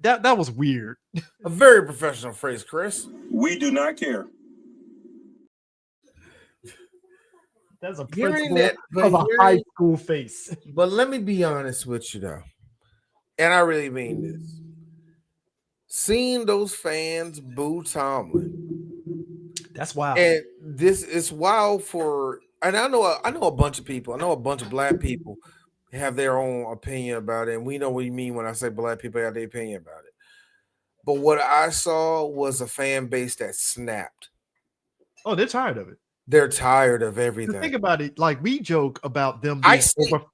that? That was weird. A very professional face, Chris. We do not care. That's a high school face. But let me be honest with you though, and I really mean this. Seeing those fans boo Tomlin. That's wild. And this is wild and I know a bunch of people. I know a bunch of black people have their own opinion about it. And we know what you mean when I say black people have their opinion about it. But what I saw was a fan base that snapped. Oh, they're tired of it. They're tired of To everything. think about it, like we joke about them I being see. over,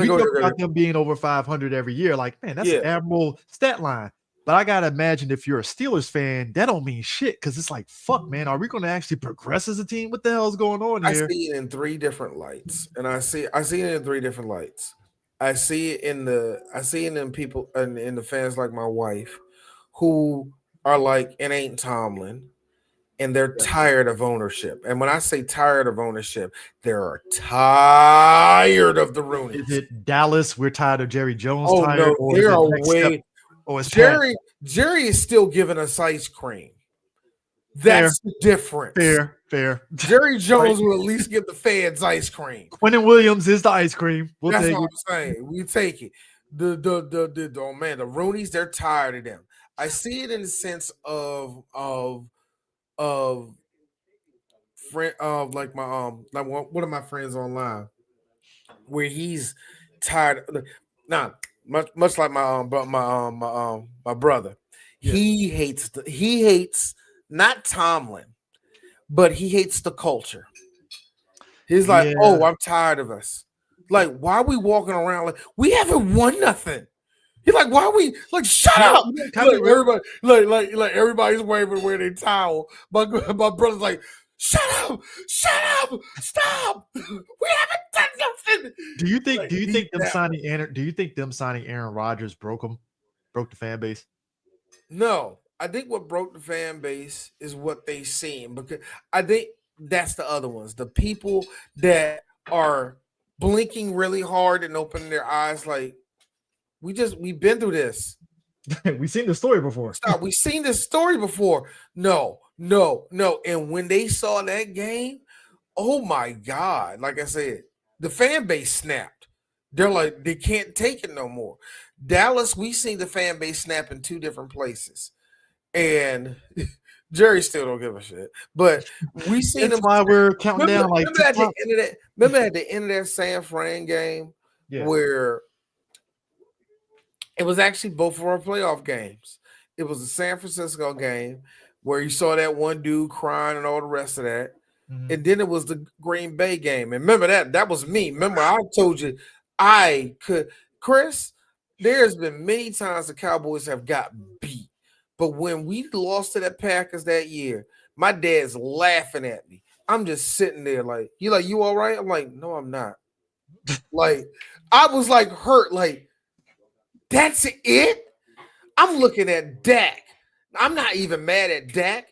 we joke about them being over 500 every year. Like, man, that's an admirable stat line. But I gotta imagine if you're a Steelers fan, that don't mean shit because it's like, fuck, man, are we going to actually progress as a team? What the hell is going on here? I see it in three different lights, and I see it in three different lights. I see it in people and in the fans like my wife, who are like, it ain't Tomlin, and they're tired of ownership. And when I say tired of ownership, they're tired of the Rooney. Is it Dallas? We're tired of Jerry Jones. Oh tired, no, they are way. Jerry is still giving us ice cream. That's the difference. Fair. Jerry Jones will at least give the fans ice cream. Quinnen Williams is the ice cream. That's what I'm saying. We take it. The Roonies, they're tired of them. I see it in the sense of friend of like my like one of my friends online, where he's tired. Now, much like my brother, he hates not Tomlin, but he hates the culture. He's like, oh, I'm tired of us. Like, why are we walking around like we haven't won nothing? He's like, why are we like shut up? Everybody, like everybody's waving where they towel. My brother's like, shut up, stop. We haven't done nothing. Do you think them signing Aaron Rodgers broke the fan base? No. I think what broke the fan base is what they seen, because I think that's the other ones. The people that are blinking really hard and opening their eyes like, we've been through this. We've seen this story before. Stop. We've seen this story before. No. And when they saw that game, oh my God. Like I said, the fan base snapped. They're like, they can't take it no more. Dallas, we seen the fan base snap in two different places. And Jerry still don't give a shit. But we seen them. Why we're counting down like remember at the end of that San Fran game where it was actually both of our playoff games. It was the San Francisco game where you saw that one dude crying and all the rest of that. Mm-hmm. And then it was the Green Bay game. And remember that was me. Remember, I told you I could. Chris, there's been many times the Cowboys have got beat. But when we lost to the Packers that year, my dad's laughing at me. I'm just sitting there like, you all right? I'm like, no, I'm not. Like, I was like hurt. Like, that's it? I'm looking at Dak. I'm not even mad at Dak,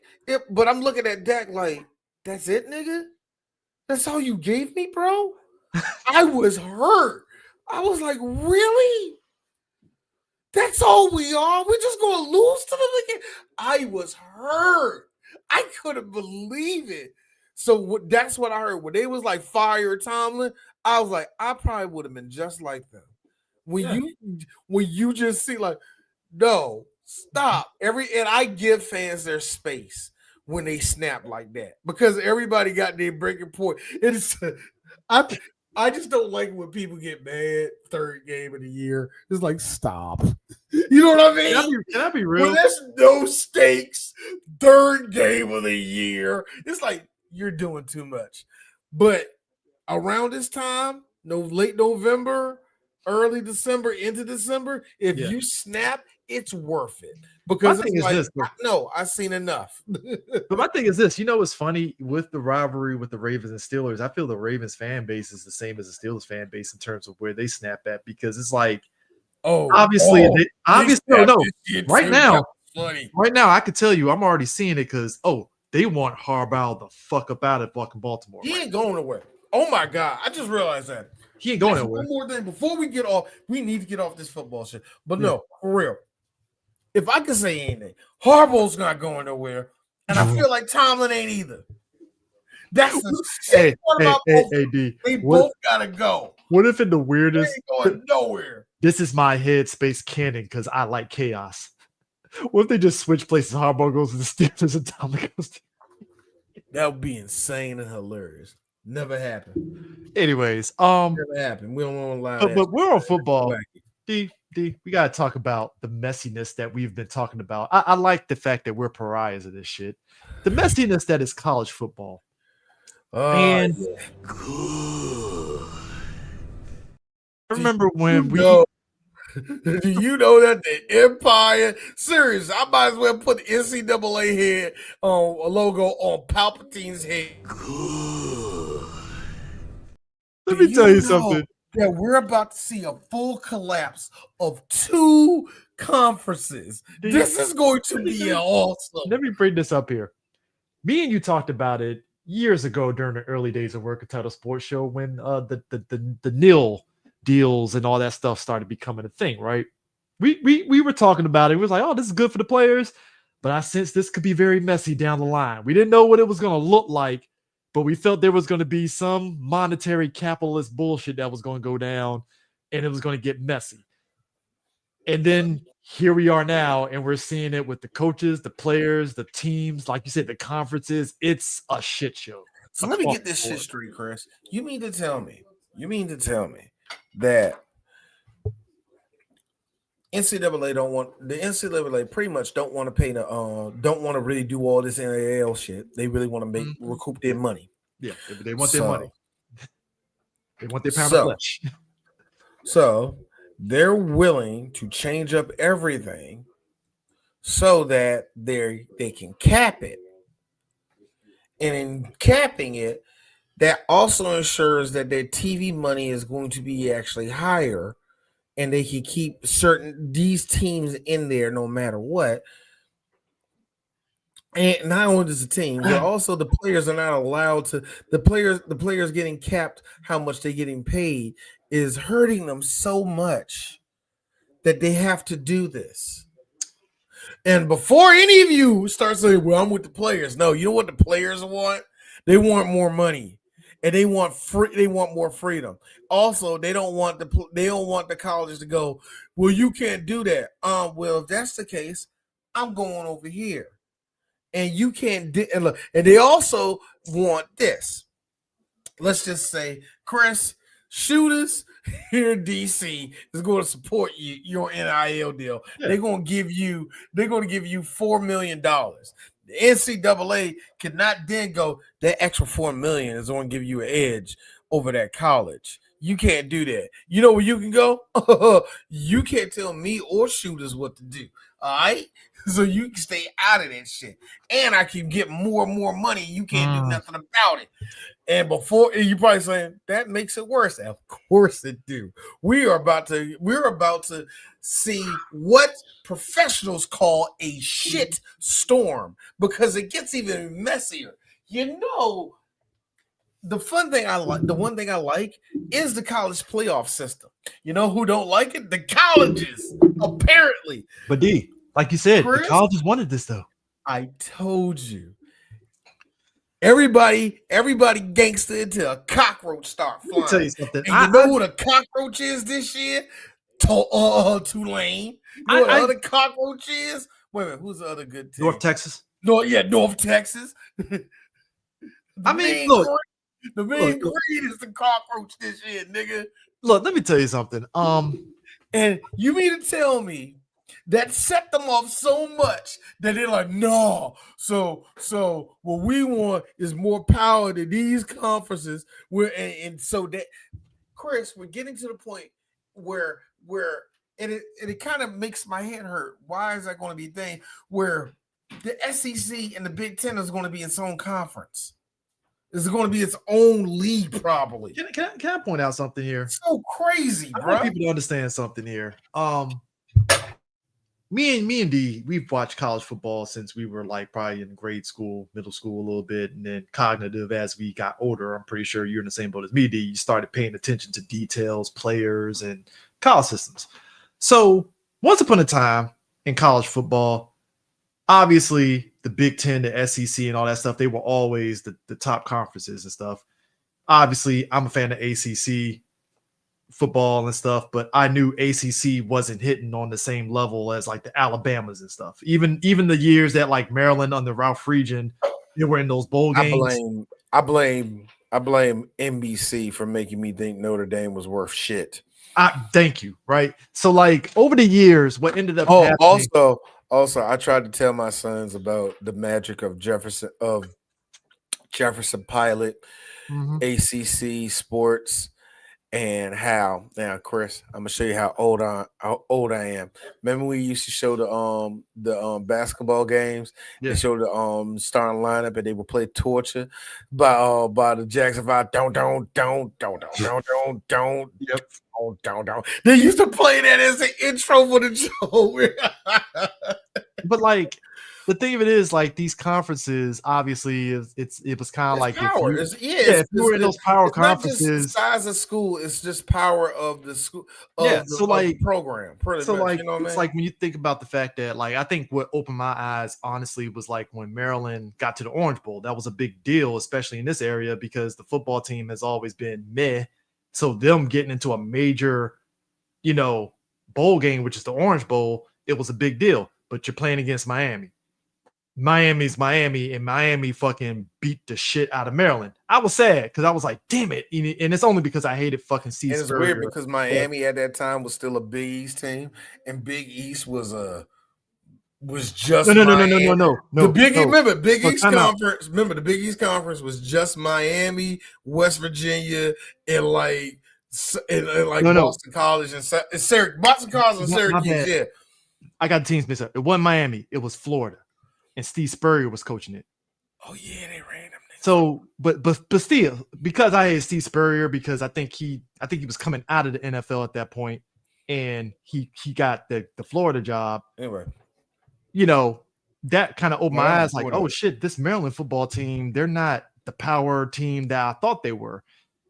but I'm looking at Dak like, that's it, nigga? That's all you gave me, bro? I was hurt. I was like, really? That's all we are? We're just going to lose to them again? I was hurt. I couldn't believe it. So that's what I heard. When they was like, fire Tomlin, I was like, I probably would have been just like them. When you just see like, no, stop. And I give fans their space when they snap like that, because everybody got their breaking point. I just don't like when people get mad third game of the year. It's like, stop. You know what I mean? Can I be real? When there's no stakes, third game of the year, it's like you're doing too much. But around this time, late November, early December, into December, if you snap, it's worth it. Because it's like, no, I've seen enough. But my thing is this, what's funny with the rivalry with the Ravens and Steelers, I feel the Ravens fan base is the same as the Steelers fan base in terms of where they snap at, because it's like, obviously, right now, I could tell you, I'm already seeing it because, they want Harbaugh the fuck up out of fucking Baltimore. He ain't going nowhere. Oh my God, I just realized that. He ain't going nowhere. One more thing before we get off, we need to get off this football shit. But no, for real. If I could say anything, Harbaugh's not going nowhere, and I feel like Tomlin ain't either. That's the shit. They both gotta go. What if in the weirdest? They ain't going nowhere. This is my headspace canon because I like chaos. What if they just switch places? Harbaugh goes to the Steelers and Tomlin goes to. That would be insane and hilarious. Never happened. Anyways, never happened. We don't want to lie. But we're on football. D, we gotta talk about the messiness that we've been talking about. I like the fact that we're pariahs of this shit. The messiness that is college football. And I remember when do you know that the Empire Series? I might as well put the NCAA head on a logo on Palpatine's head. Let me tell you something. That we're about to see a full collapse of 2 conferences. This is going to be awesome. Let me bring this up here. Me and you talked about it years ago during the early days of Work Title Sports Show when the nil deals and all that stuff started becoming a thing, right? We were talking about it. We was like, oh, this is good for the players, but I sensed this could be very messy down the line. We didn't know what it was going to look like, but we felt there was going to be some monetary capitalist bullshit that was going to go down, and it was going to get messy. And then here we are now, and we're seeing it with the coaches, the players, the teams, like you said, the conferences. It's a shit show. So let me get this shit straight, Chris. You mean to tell me that NCAA pretty much don't want to pay don't want to really do all this NIL shit. They really want to recoup their money. Yeah, they want their money. They want their pound of flesh. So they're willing to change up everything so that they can cap it. And in capping it, that also ensures that their TV money is going to be actually higher, and they can keep these teams in there no matter what. And not only does the team, but also the players are not allowed to. The players getting capped how much they're getting paid is hurting them so much that they have to do this. And before any of you start saying, "Well, I'm with the players," no, you know what the players want? They want more money, and they want more freedom. Also, they don't want the colleges to go, "Well, you can't do that." Well, if that's the case, I'm going over here, and you can't. And they also want this. Let's just say, Chris, Shooters here in DC is going to support your NIL deal. Yeah. They're going to give you $4 million. The NCAA cannot then go, that extra $4 million is going to give you an edge over that college. You can't do that. You know where you can go? You can't tell me or Shooters what to do. All right? So you can stay out of that shit. And I can get more and more money. You can't do nothing about it. And before you're probably saying that makes it worse. Of course it do. We're about to see what professionals call a shit storm, because it gets even messier. You know, the one thing I like is the college playoff system. You know who don't like it? The colleges, apparently. But D, like you said, Chris, the colleges wanted this though. I told you. Everybody gangster until a cockroach start flying. Let me tell you something. And you know who the cockroach is this year? Tulane. You know what the other cockroach is? Wait a minute, who's the other good team? North Texas. North Texas. The main breed is the cockroach this year, nigga. Look, let me tell you something. And you mean to tell me that set them off so much that they're like, no. So what we want is more power to these conferences. So that, Chris, we're getting to the point where it kind of makes my head hurt. Why is that going to be a thing where the SEC and the Big Ten is going to be its own conference? Is going to be its own league, probably. Can I point out something here? It's so crazy, bro. I want people to understand something here. Me and D, we've watched college football since we were like probably in grade school, middle school a little bit, and then cognitive as we got older. I'm pretty sure you're in the same boat as me, D. You started paying attention to details, players, and college systems. So once upon a time in college football, obviously the Big Ten, the SEC, and all that stuff, they were always the top conferences and stuff. Obviously, I'm a fan of ACC football and stuff, but I knew ACC wasn't hitting on the same level as like the Alabamas and stuff. Even the years that like Maryland under Ralph Friedgen, they were in those bowl games. I blame NBC for making me think Notre Dame was worth shit. Thank you. Right. So like over the years, what ended up happening. Also, I tried to tell my sons about the magic of Jefferson Pilot, ACC sports, and how now, Chris, I'm gonna show you how old I am. Remember we used to show the basketball games. Yeah. They showed the starting lineup, and they would play Torture by the Jacksonville. Don't. Yep. Don't. They used to play that as an intro for the show. But like the thing of it is, like these conferences, obviously, it was kind of like power. if you were in those power conferences, not just size of school, it's just power of the school. So the program. So much, like you know what it's I mean? like when you think about the fact that like I think what opened my eyes honestly was like when Maryland got to the Orange Bowl. That was a big deal, especially in this area because the football team has always been meh. So them getting into a major, bowl game, which is the Orange Bowl, it was a big deal. But you're playing against Miami. Miami's Miami, and Miami fucking beat the shit out of Maryland. I was sad because I was like, damn it. And it's only because I hated fucking Steve And it's Spurrier. weird because Miami at that time was still a Big East team, and Big East was just no. The Big East, remember Big No, East time out. Conference. Remember the Big East Conference was just Miami, West Virginia, and like Boston College and Boston College and Syracuse. Yeah, I got the teams mixed up. It wasn't Miami. It was Florida, and Steve Spurrier was coaching it. Oh yeah, they ran them. So, but still, because I hate Steve Spurrier because I think he was coming out of the NFL at that point, and he got the Florida job. Anyway, that kind of opened my eyes. Like, oh shit, this Maryland football team, they're not the power team that I thought they were.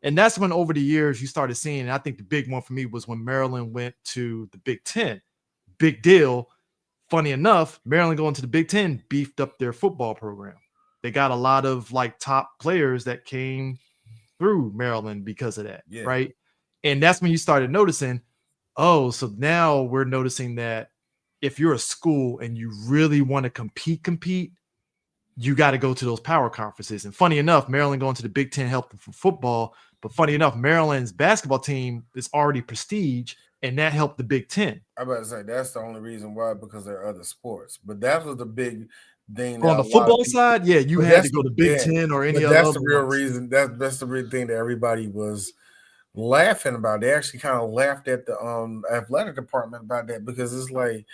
And that's when over the years you started seeing, and I think the big one for me was when Maryland went to the Big Ten. Big deal. Funny enough, Maryland going to the Big Ten beefed up their football program. They got a lot of like top players that came through Maryland because of that, right? And that's when you started noticing, oh, so now we're noticing that if you're a school and you really want to compete, you got to go to those power conferences. And funny enough, Maryland going to the Big Ten helped them for football. But funny enough, Maryland's basketball team is already prestige, and that helped the Big Ten. I'm about to say that's the only reason why, because there are other sports. But that was the big thing. On the football side, you had to go to Big Ten or any other. That's the real reason. That's the real thing that everybody was laughing about. They actually kind of laughed at the athletic department about that, because it's like,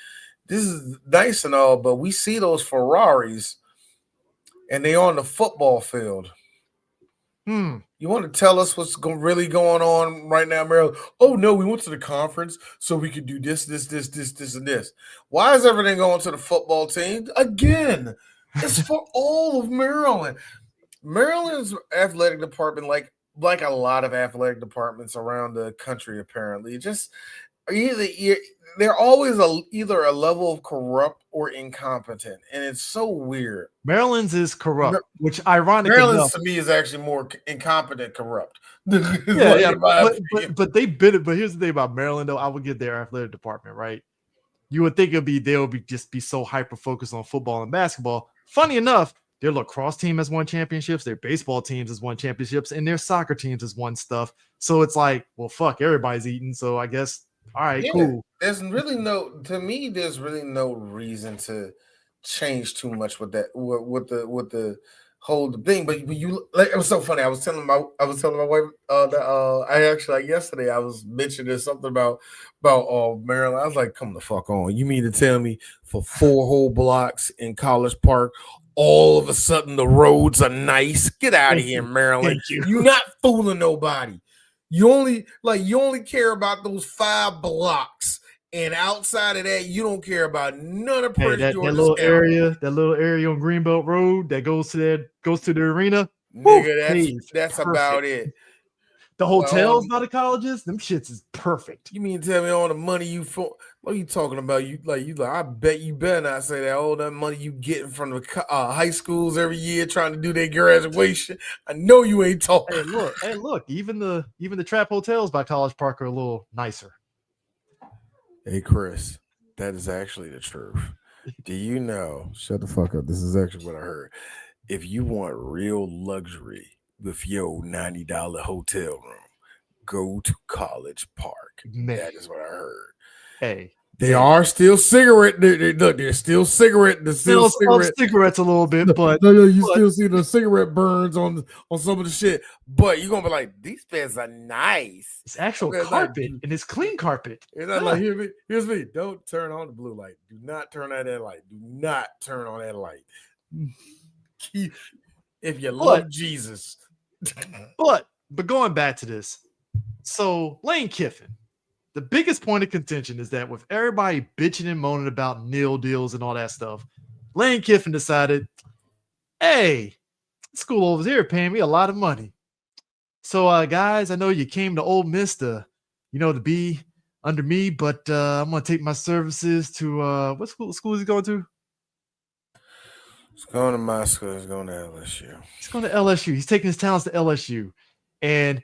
this is nice and all, but we see those Ferraris and they on the football field. You want to tell us what's really going on right now, Maryland? Oh no, we went to the conference so we could do this, and this. Why is everything going to the football team? Again, it's for all of Maryland. Maryland's athletic department, like a lot of athletic departments around the country, apparently, just they're always either a level of corrupt or incompetent, and it's so weird. Maryland's is corrupt, which ironically Maryland's to me is actually more incompetent, corrupt. But they bid it. But here's the thing about Maryland, though. I would get their athletic department right. You would think they would just be so hyper focused on football and basketball. Funny enough, their lacrosse team has won championships, their baseball teams has won championships, and their soccer teams has won stuff. So it's like, well, fuck, everybody's eating. So I guess, all right, cool. There's really no reason to change too much with that, with the whole thing. But you, like, it was so funny. I was telling my wife yesterday I was mentioning something about Maryland. I was like, come the fuck on. You mean to tell me for 4 whole blocks in College Park, all of a sudden the roads are nice? Get out of here, Maryland. You're not fooling nobody. You only care about those 5 blocks, and outside of that, you don't care about none of that little area on Greenbelt Road that goes to the arena. Nigga, that's about it. The hotels by the colleges, them shits is perfect. You mean to tell me all the money you for? What are you talking about? You like I bet you better not say that. All that money you getting from the high schools every year trying to do their graduation. I know you ain't talking. Hey, look. Even the trap hotels by College Park are a little nicer. Hey, Chris, that is actually the truth. Do you know? Shut the fuck up. This is actually what I heard. If you want real luxury with your $90 hotel room, go to College Park. Man. That is what I heard. Hey. They are still cigarette. Look, they're still cigarette. They're still cigarettes a little bit, but you still see the cigarette burns on some of the shit. But you're gonna be like, these beds are nice. It's actual carpet, and it's clean carpet. It's not like here's me. Don't turn on the blue light. Do not turn on that light. Do not turn on that light. If you love Jesus. But going back to this, so Lane Kiffin. The biggest point of contention is that with everybody bitching and moaning about nil deals and all that stuff, Lane Kiffin decided, hey, school over here paying me a lot of money. So, guys, I know you came to Ole Miss to be under me, but I'm going to take my services to what school is he going to? He's going to my school. He's going to LSU. He's going to LSU. He's taking his talents to LSU. And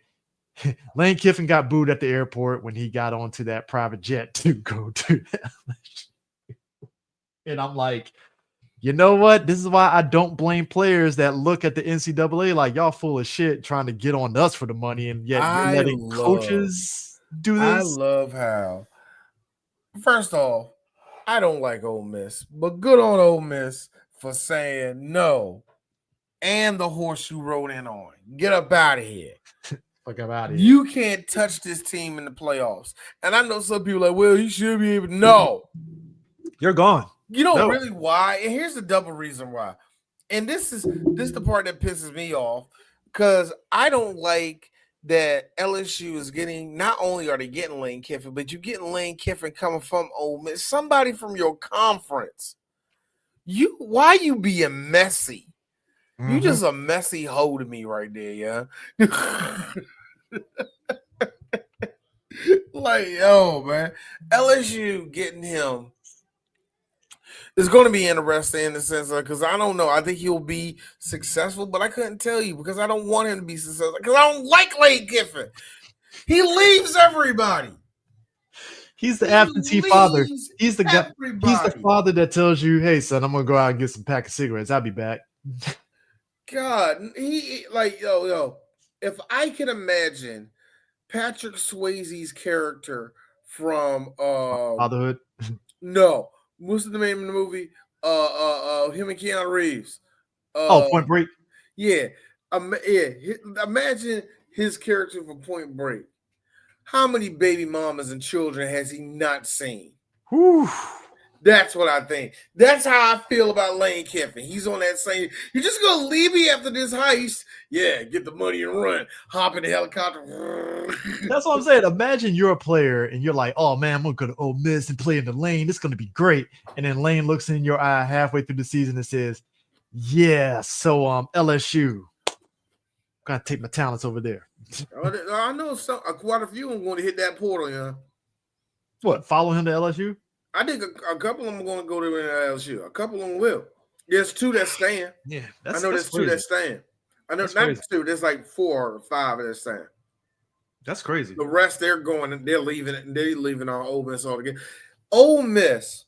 Lane Kiffin got booed at the airport when he got onto that private jet to go to LSU. And I'm like, you know what? This is why I don't blame players that look at the NCAA like y'all full of shit trying to get on us for the money, and yet you're letting coaches do this. I love how, first off, I don't like Ole Miss, but good on Ole Miss for saying no and the horse you rode in on. Get up out of here. You can't touch this team in the playoffs. And I know some people are like, well, he should be able to. No. You're gone. You know really why? And here's the double reason why. And this is the part that pisses me off, because I don't like that LSU is getting, not only are they getting Lane Kiffin, but you're getting Lane Kiffin coming from Ole Miss, somebody from your conference. Why you being messy? Mm-hmm. You just a messy hoe to me right there, yeah. Like, yo, man, LSU getting him is going to be interesting in the sense of, because I don't know, I think he'll be successful, but I couldn't tell you because I don't want him to be successful because I don't like Lane Kiffin. He leaves everybody. He's the absentee father. He's the guy. He's the father that tells you, "Hey, son, I'm gonna go out and get some pack of cigarettes. I'll be back." God, he like yo. If I can imagine Patrick Swayze's character from Fatherhood. No, what's the name of the movie? Him and Keanu Reeves. Point Break. Yeah, imagine his character from Point Break. How many baby mamas and children has he not seen? Whew. That's what I think. That's how I feel about Lane Kiffin. He's on that same. You're just gonna leave me after this heist? Yeah, get the money and run. Hop in the helicopter. That's what I'm saying. Imagine you're a player and you're like, "Oh man, I'm gonna go to Ole Miss and play in the Lane. It's gonna be great." And then Lane looks in your eye halfway through the season and says, "Yeah, so LSU, gotta take my talents over there." I know quite a few of them going to hit that portal. Yeah. What? Follow him to LSU? I think a couple of them are going to go to LSU. A couple of them will. There's two that stand. Yeah, I know there's two that stand. I know not two. There's like 4 or 5 that stand. That's crazy. The rest they're going and they're leaving it. They're leaving on Ole Miss altogether. Ole Miss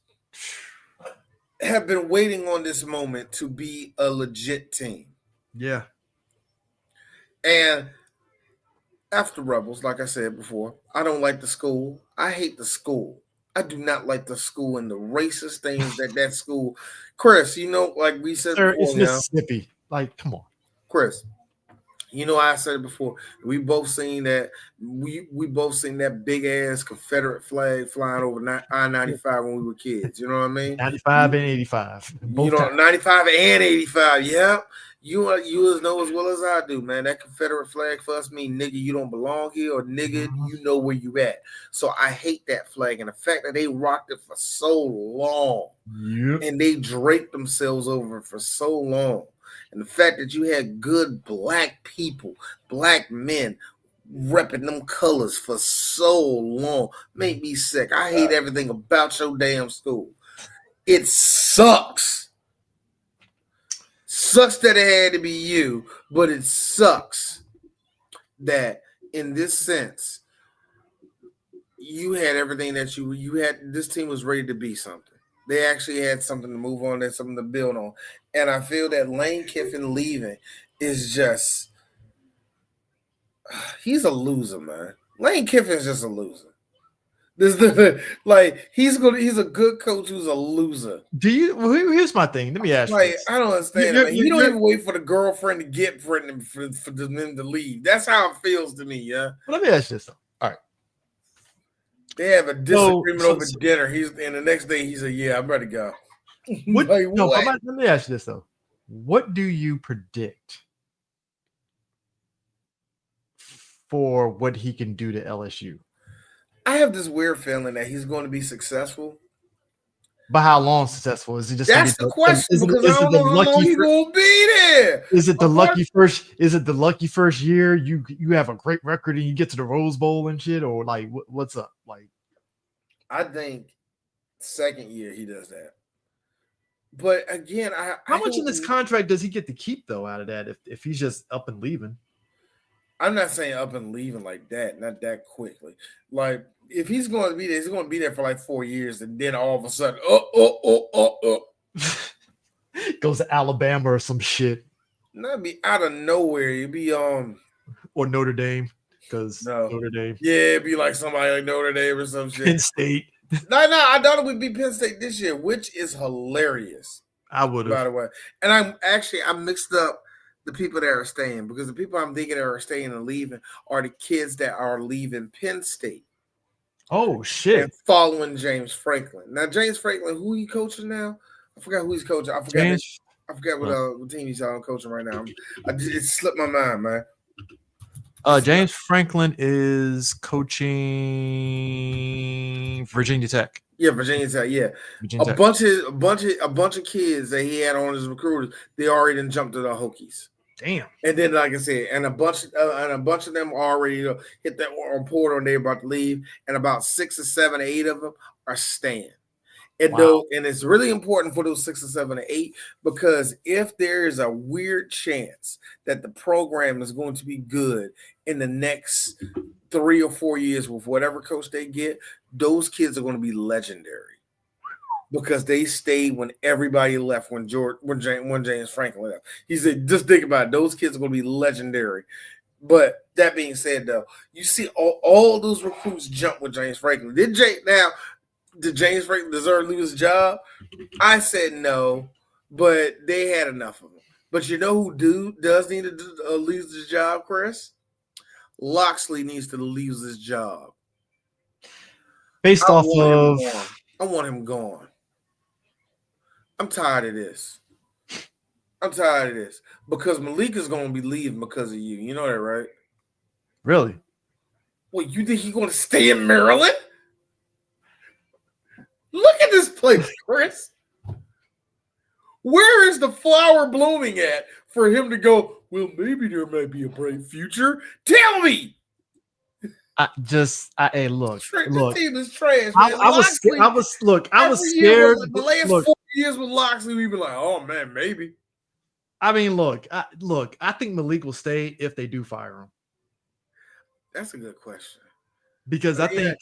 have been waiting on this moment to be a legit team. Yeah. And after Rebels, like I said before, I don't like the school. I hate the school. I do not like the school and the racist things that school. Chris, like we said before, it's Mississippi. Like, come on. Chris, I said it before. We both seen that. We both seen that big ass Confederate flag flying over I-95 when we were kids. You know what I mean? 95 and 85. 95 and 85. Yeah. You know as well as I do, man. That Confederate flag for us mean, nigga, you don't belong here, or nigga, you know where you at. So I hate that flag, and the fact that they rocked it for so long, and they draped themselves over it for so long, and the fact that you had good black people, black men, repping them colors for so long made me sick. I hate everything about your damn school. It sucks. Sucks that it had to be you, but it sucks that in this sense, you had everything that you had. This team was ready to be something. They actually had something to move on, and something to build on. And I feel that Lane Kiffin leaving is just, he's a loser, man. Lane Kiffin's just a loser. He's a good coach who's a loser. Here's my thing. Let me ask you this. I don't understand it, man. He don't even wait for the girlfriend to get pregnant for them to leave. That's how it feels to me, yeah. Let me ask you this though. All right. They have a disagreement over dinner. And the next day he's like, "Yeah, I'm ready to go." What? Let me ask you this though. What do you predict for what he can do to LSU? I have this weird feeling that he's going to be successful. But how long successful? Is he just? That's the question because I don't know how long he's going to be there. Is it the lucky first? Is it the lucky first year? You have a great record and you get to the Rose Bowl and shit, or like what's up? Like, I think second year he does that. But again, how much in this contract does he get to keep though out of that if he's just up and leaving? I'm not saying up and leaving like that, not that quickly. Like if he's going to be there, he's going to be there for like 4 years, and then all of a sudden, goes to Alabama or some shit. Not be out of nowhere. You'd be or Notre Dame because Notre Dame. Yeah, it'd be like somebody like Notre Dame or some shit. Penn State. No, I thought it would be Penn State this year, which is hilarious. I would have. By the way, and I mixed up the people that are staying because the people I'm thinking that are staying and leaving are the kids that are leaving Penn State. Oh shit! And following James Franklin. Now James Franklin, who he coaching now? I forgot who he's coaching. I forgot what team he's on coaching right now. It slipped my mind, man. James Franklin is coaching Virginia Tech. Yeah, Virginia Tech. Yeah, a bunch of kids that he had on his recruiters. They already jumped to the Hokies. Damn. And then, like I said, and a bunch of them already hit that portal and they're about to leave. And about 6 or 7 or 8 of them are staying. And and it's really important for those 6 or 7 or 8 because if there is a weird chance that the program is going to be good in the next 3 or 4 years with whatever coach they get, those kids are going to be legendary because they stayed when everybody left. When James Franklin left, he said, "Just think about it; those kids are going to be legendary." But that being said, though, you see all those recruits jump with James Franklin. Did James Franklin deserve to lose his job? I said no, but they had enough of him. But you know who does need to lose his job, Chris? Locksley needs to lose his job. I want him gone. I'm tired of this. Because Malik is going to be leaving because of you. You know that, right? Really? What, you think he's going to stay in Maryland? Look at this place, Chris. Where is the flower blooming at for him to go, well, maybe there might be a bright future? Tell me. Look. This team is trash. Man. I was scared. The last 4 years with Locksley, we've been like, oh man, maybe. I mean, look. I think Malik will stay if they do fire him. That's a good question. Because I think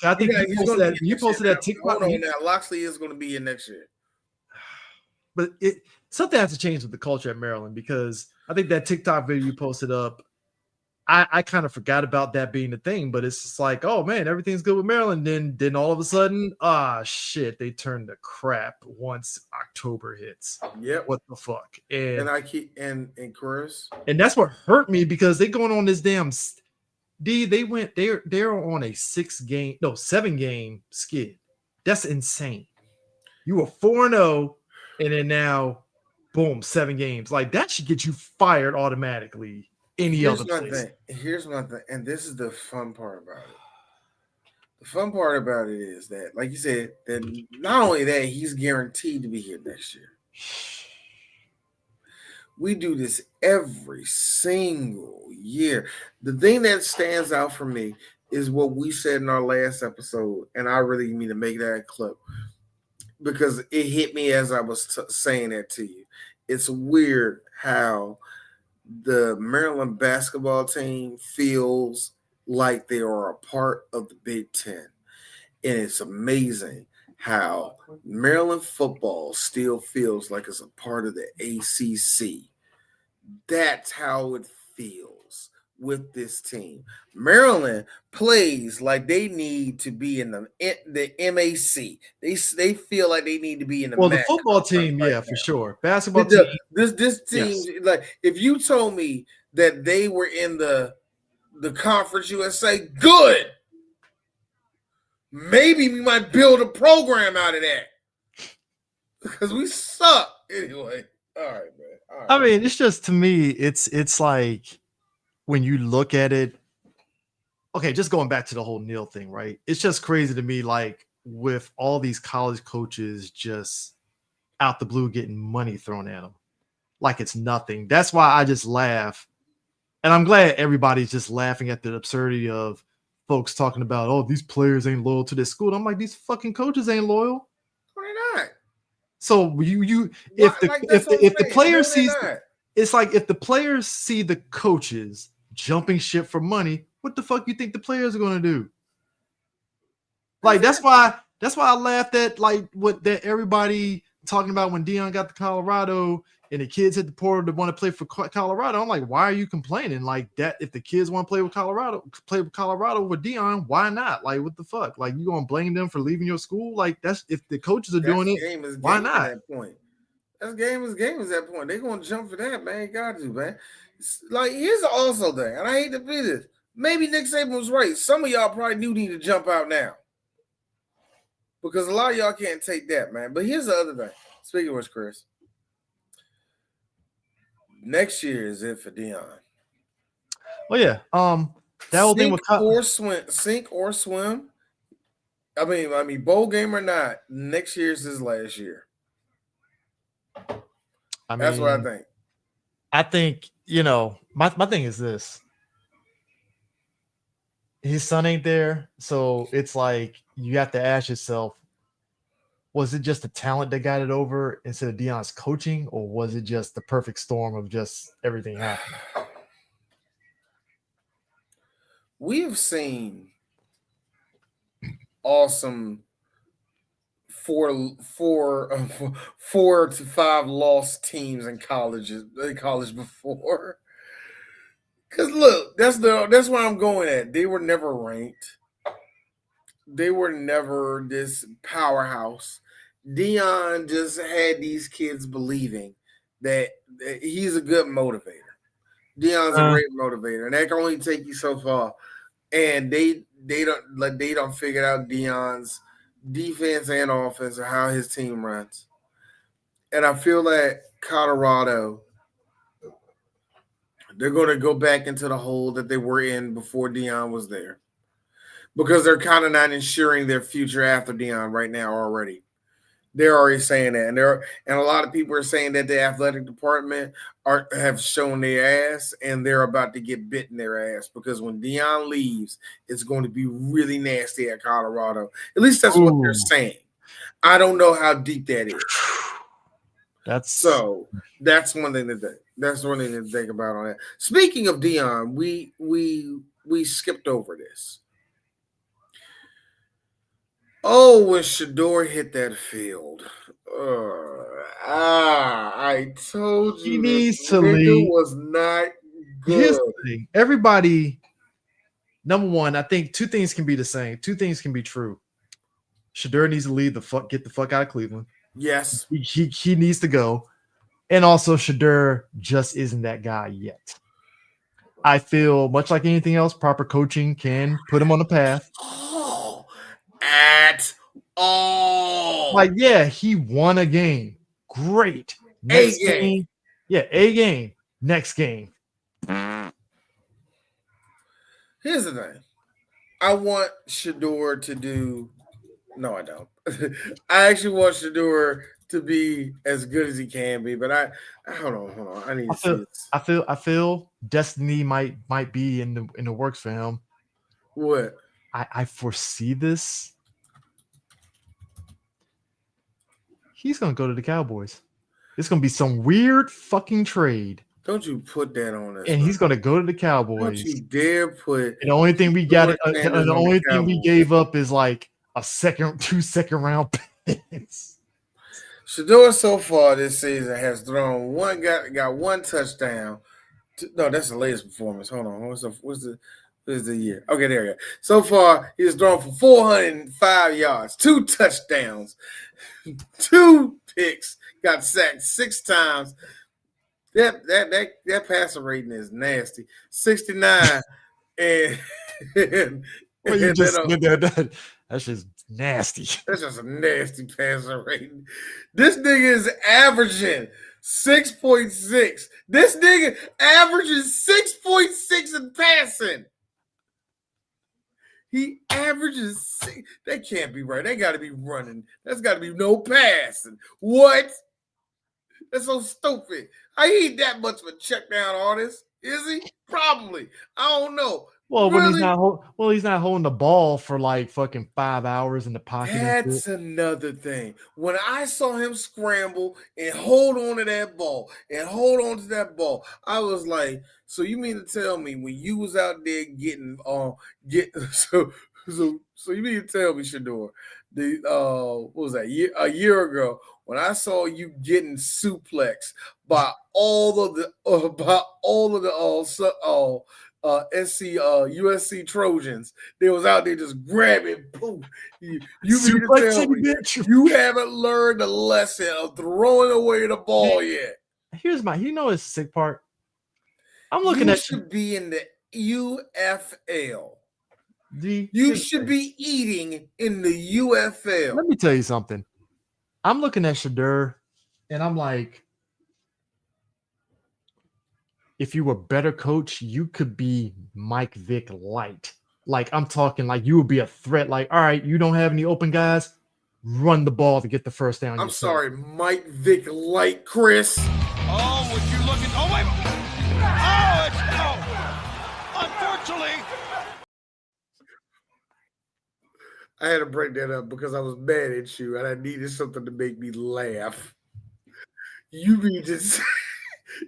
you posted that TikTok. Hold on now. Locksley is going to be in next year. But something has to change with the culture at Maryland because I think that TikTok video you posted up, I kind of forgot about that being the thing, but it's just like, oh man, everything's good with Maryland. Then all of a sudden, shit, they turn to crap once October hits. Yeah. What the fuck? And I keep and Chris. And that's what hurt me because they going on this damn they're on a 7-game skid. That's insane. You were 4-0, and then now, boom, 7 games. Like that should get you fired automatically. Here's my thing, and this is the fun part about it. The fun part about it is that, like you said, that not only that, he's guaranteed to be here next year. We do this every single year. The thing that stands out for me is what we said in our last episode, and I really mean to make that clip because it hit me as I was saying that to you. It's weird how the Maryland basketball team feels like they are a part of the Big Ten. And it's amazing how Maryland football still feels like it's a part of the ACC. That's how it feels with this team. Maryland plays like they need to be in the MAC. They feel like they need to be in the the football team, right for sure. Basketball team, this team, yes. Like if you told me that they were in the Conference USA, good. Maybe we might build a program out of that because we suck anyway. All right, man. All right. I mean, it's just, to me, it's like when you look at it. Okay, just going back to the whole Neal thing, right? It's just crazy to me, like with all these college coaches just out the blue getting money thrown at them like it's nothing. That's why I just laugh. And I'm glad everybody's just laughing at the absurdity of folks talking about, oh, these players ain't loyal to this school. I'm like, these fucking coaches ain't loyal. They're not. So if the players see, it's like if the players see the coaches jumping ship for money, what the fuck you think the players are gonna do? Like that's why I laughed at like what that everybody talking about when Deion got to Colorado and the kids hit the portal to want to play for Colorado. I'm like, why are you complaining? Like that, if the kids want to play with Colorado with Deion, why not? Like, what the fuck? Like, you gonna blame them for leaving your school? Like, that's if the coaches are doing it, why not? At that point. That's game is that point. They're gonna jump for that, man. You got to, man. Like, here's the also thing, and I hate to be this. Maybe Nick Saban was right. Some of y'all probably do need to jump out now. Because a lot of y'all can't take that, man. But here's the other thing. Speaking of which, Chris, next year is it for Deion. Oh yeah. That whole thing with sink or swim. I mean, bowl game or not, next year's his last year. That's what I think. I think, my thing is this. His son ain't there, so it's like you have to ask yourself, was it just the talent that got it over instead of Deion's coaching, or was it just the perfect storm of just everything happening? We have seen awesome 4 to 5 lost teams in college before. Because look, that's where I'm going at. They were never ranked. They were never this powerhouse. Deion just had these kids believing that he's a good motivator. Deion's a great motivator, and that can only take you so far. And they don't figure out Deion's defense and offense and how his team runs. And I feel that Colorado, they're going to go back into the hole that they were in before Deion was there, because they're kind of not ensuring their future after Deion right now already. They're already saying that, and a lot of people are saying that the athletic department have shown their ass, and they're about to get bit in their ass, because when Deion leaves, it's going to be really nasty at Colorado. At least that's what they're saying. I don't know how deep that is. That's one thing to think about on that. Speaking of Deion, we skipped over this. Oh, when Shedeur hit that field, I told you he needs to leave. Was not good. Here's the thing. Everybody, number one, I think 2 things can be the same. 2 things can be true. Shedeur needs to leave get the fuck out of Cleveland. Yes, he needs to go, and also Shedeur just isn't that guy yet. I feel much like anything else, proper coaching can put him on the path. At all. Like, yeah, he won a game. Great. Next game. Yeah, a game. Next game. Here's the thing. I want Shedeur to do. No, I don't. I actually want Shedeur to be as good as he can be, but I hold on. I need to see this. I feel destiny might be in the works for him. What? I foresee this. He's gonna go to the Cowboys. It's gonna be some weird fucking trade. Don't you put that on us. And he's gonna go to the Cowboys. Don't you dare put. And the only thing we got, the only thing we gave up is like 2 second round picks. Shedeur so far this season has thrown got 1 touchdown, No, that's the latest performance. Hold on. What's the year? Okay, there you go. So far, he has thrown for 405 yards, 2 touchdowns, 2 picks, got sacked 6 times. That passer rating is nasty. 69 and Well, you just that's just nasty. That's just a nasty passer rating. This nigga is averaging 6.6. This nigga averages 6.6 in passing. He averages 6. That can't be right. They got to be running. That's got to be no passing. What? That's so stupid. How he ain't that much of a check down artist? Is he? Probably. I don't know. Well, really? He's not holding the ball for like fucking 5 hours in the pocket. That's another thing. When I saw him scramble and hold on to that ball, I was like, so you mean to tell me when you was out there so you mean to tell me, Shedeur, what was that, a year ago, when I saw you getting suplexed by all of the USC Trojans, they was out there just grabbing. Boom. You mean to tell me you haven't learned the lesson of throwing away the ball yet? Here's his sick part. I'm looking at you. Should be in the UFL. You should be eating in the UFL. Let me tell you something. I'm looking at Shedeur, and I'm like, if you were a better coach, you could be Mike Vick light. Like, I'm talking like you would be a threat. Like, all right, you don't have any open guys, run the ball to get the first down. I'm sorry, Mike Vick light, Chris. Oh, would you look at? Oh, wait. Oh, unfortunately. I had to break that up because I was mad at you and I needed something to make me laugh. You mean to say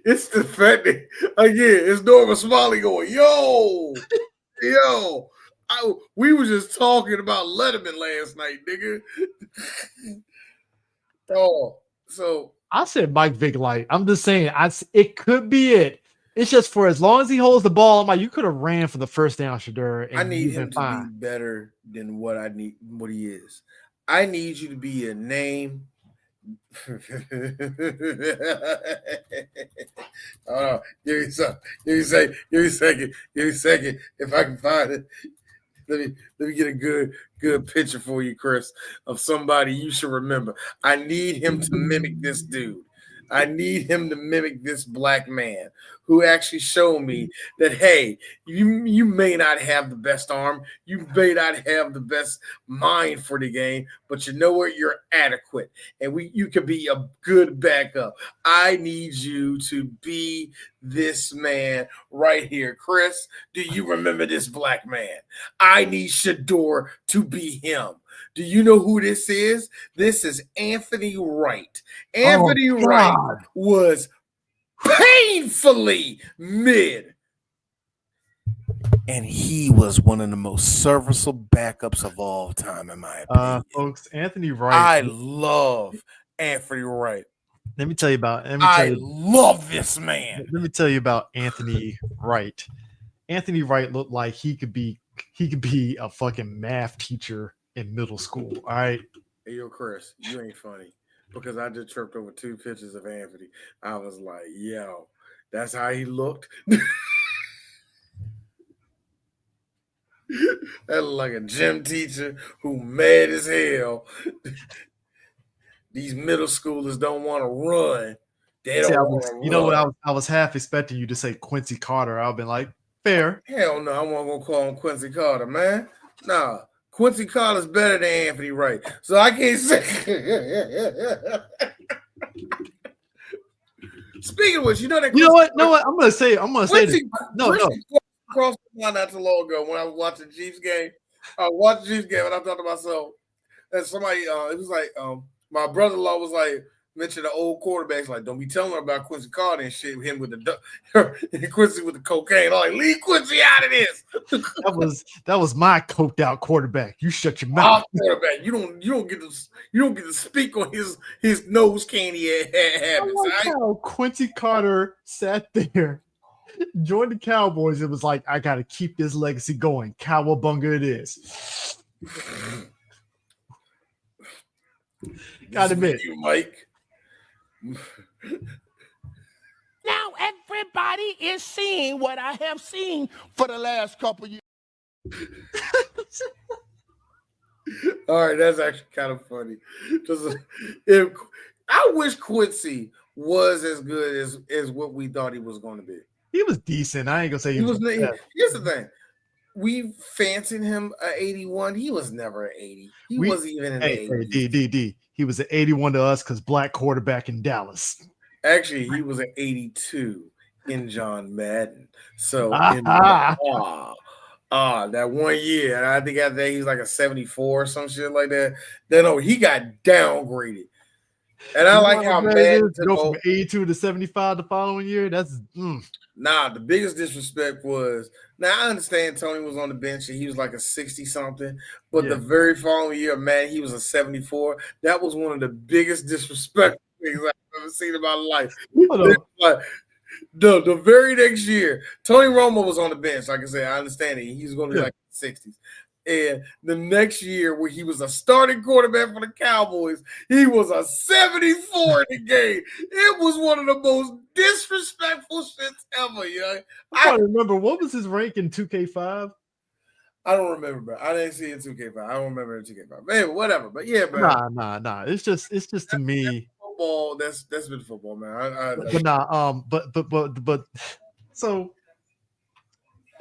it's the fact that, again, it's Norman Smiley going, yo. We were just talking about Letterman last night, nigga. So I said Mike Vick light. I'm just saying, it could be it. It's just for as long as he holds the ball, I'm like, you could have ran for the first down, Shedeur. I need him to be better than what he is. I need you to be a name. Give me a second. If I can find it, let me get a good picture for you, Chris, of somebody you should remember. I need him to mimic this dude. I need him to mimic this black man who actually showed me that, hey, you may not have the best arm, you may not have the best mind for the game, but you know what? You're adequate, and you could be a good backup. I need you to be this man right here. Chris, do you remember this black man? I need Shedeur to be him. Do you know who this is? This is Anthony Wright. Anthony Wright was painfully mid. And he was one of the most serviceable backups of all time, in my opinion. Folks, Anthony Wright. I love Anthony Wright. Let me tell you about. Love this man. Let me tell you about Anthony Wright. Anthony Wright looked like he could be a fucking math teacher in middle school. All right. Hey, yo, Chris, you ain't funny because I just tripped over 2 pictures of Anthony. I was like, yo, that's how he looked. That looked like a gym teacher who mad as hell. These middle schoolers don't want to run. They don't want to run. You know what? I was half expecting you to say Quincy Carter. I've been like, fair. Hell no, I wasn't gonna call him Quincy Carter, man. Nah, Quincy Carter's better than Anthony Wright, so I can't say. Speaking of which, you know what? I'm gonna say this. No. Crossed the line not too long ago when I was watching the Chiefs game. I watched the Chiefs game and I thought to myself, and somebody, it was like, my brother-in-law was like, mentioned the old quarterbacks, like, don't be telling her about Quincy Carter and shit. Him with the Quincy with the cocaine. I'm like, leave Quincy out of this. that was my coked out quarterback. You shut your mouth. Quarterback. You don't get to speak on his nose candy habits. I like how Quincy Carter sat there joined the Cowboys. It was like, I got to keep this legacy going. Cowabunga it is. Gotta admit. You, Mike. Now everybody is seeing what I have seen for the last couple years. All right, that's actually kind of funny. I wish Quincy was as good as what we thought he was going to be. He was decent. I ain't gonna say he was. Here's the thing: we fancied him an 81. He was never an 80. He wasn't even an 80. D. He was an 81 to us because black quarterback in Dallas. Actually, he was an 82 in John Madden. So that 1 year, and I think after that he was like a 74 or some shit like that. Then he got downgraded. And I like how Madden to go from 82 to 75 the following year. That's Nah, the biggest disrespect was, now I understand Tony was on the bench and he was like a 60 something, but the very following year, man, he was a 74. That was one of the biggest disrespect things I've ever seen in my life. The very next year, Tony Romo was on the bench. Like I said, I understand it. He was going to be like 60s. And the next year, where he was a starting quarterback for the Cowboys, he was a 74 in the game. It was one of the most disrespectful shits ever. I don't remember. What was his rank in 2K5? I don't remember, bro. I didn't see it in 2K5. I don't remember it in 2K5. But anyway, whatever. But yeah, bro. Nah. It's just to me. Football. That's been football, man. But so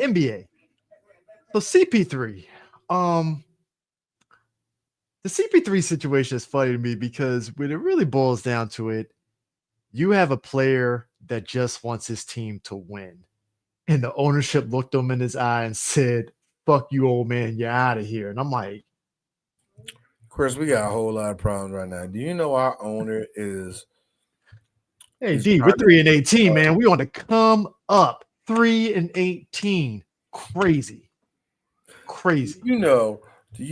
NBA. So CP3. The CP3 situation is funny to me because when it really boils down to it, you have a player that just wants his team to win. And the ownership looked him in his eye and said, "Fuck you, old man, you're out of here." And I'm like, Chris, we got a whole lot of problems right now. Do you know our owner is Hey D, we're 3-18, man. We want to come up 3-18. Crazy. Do you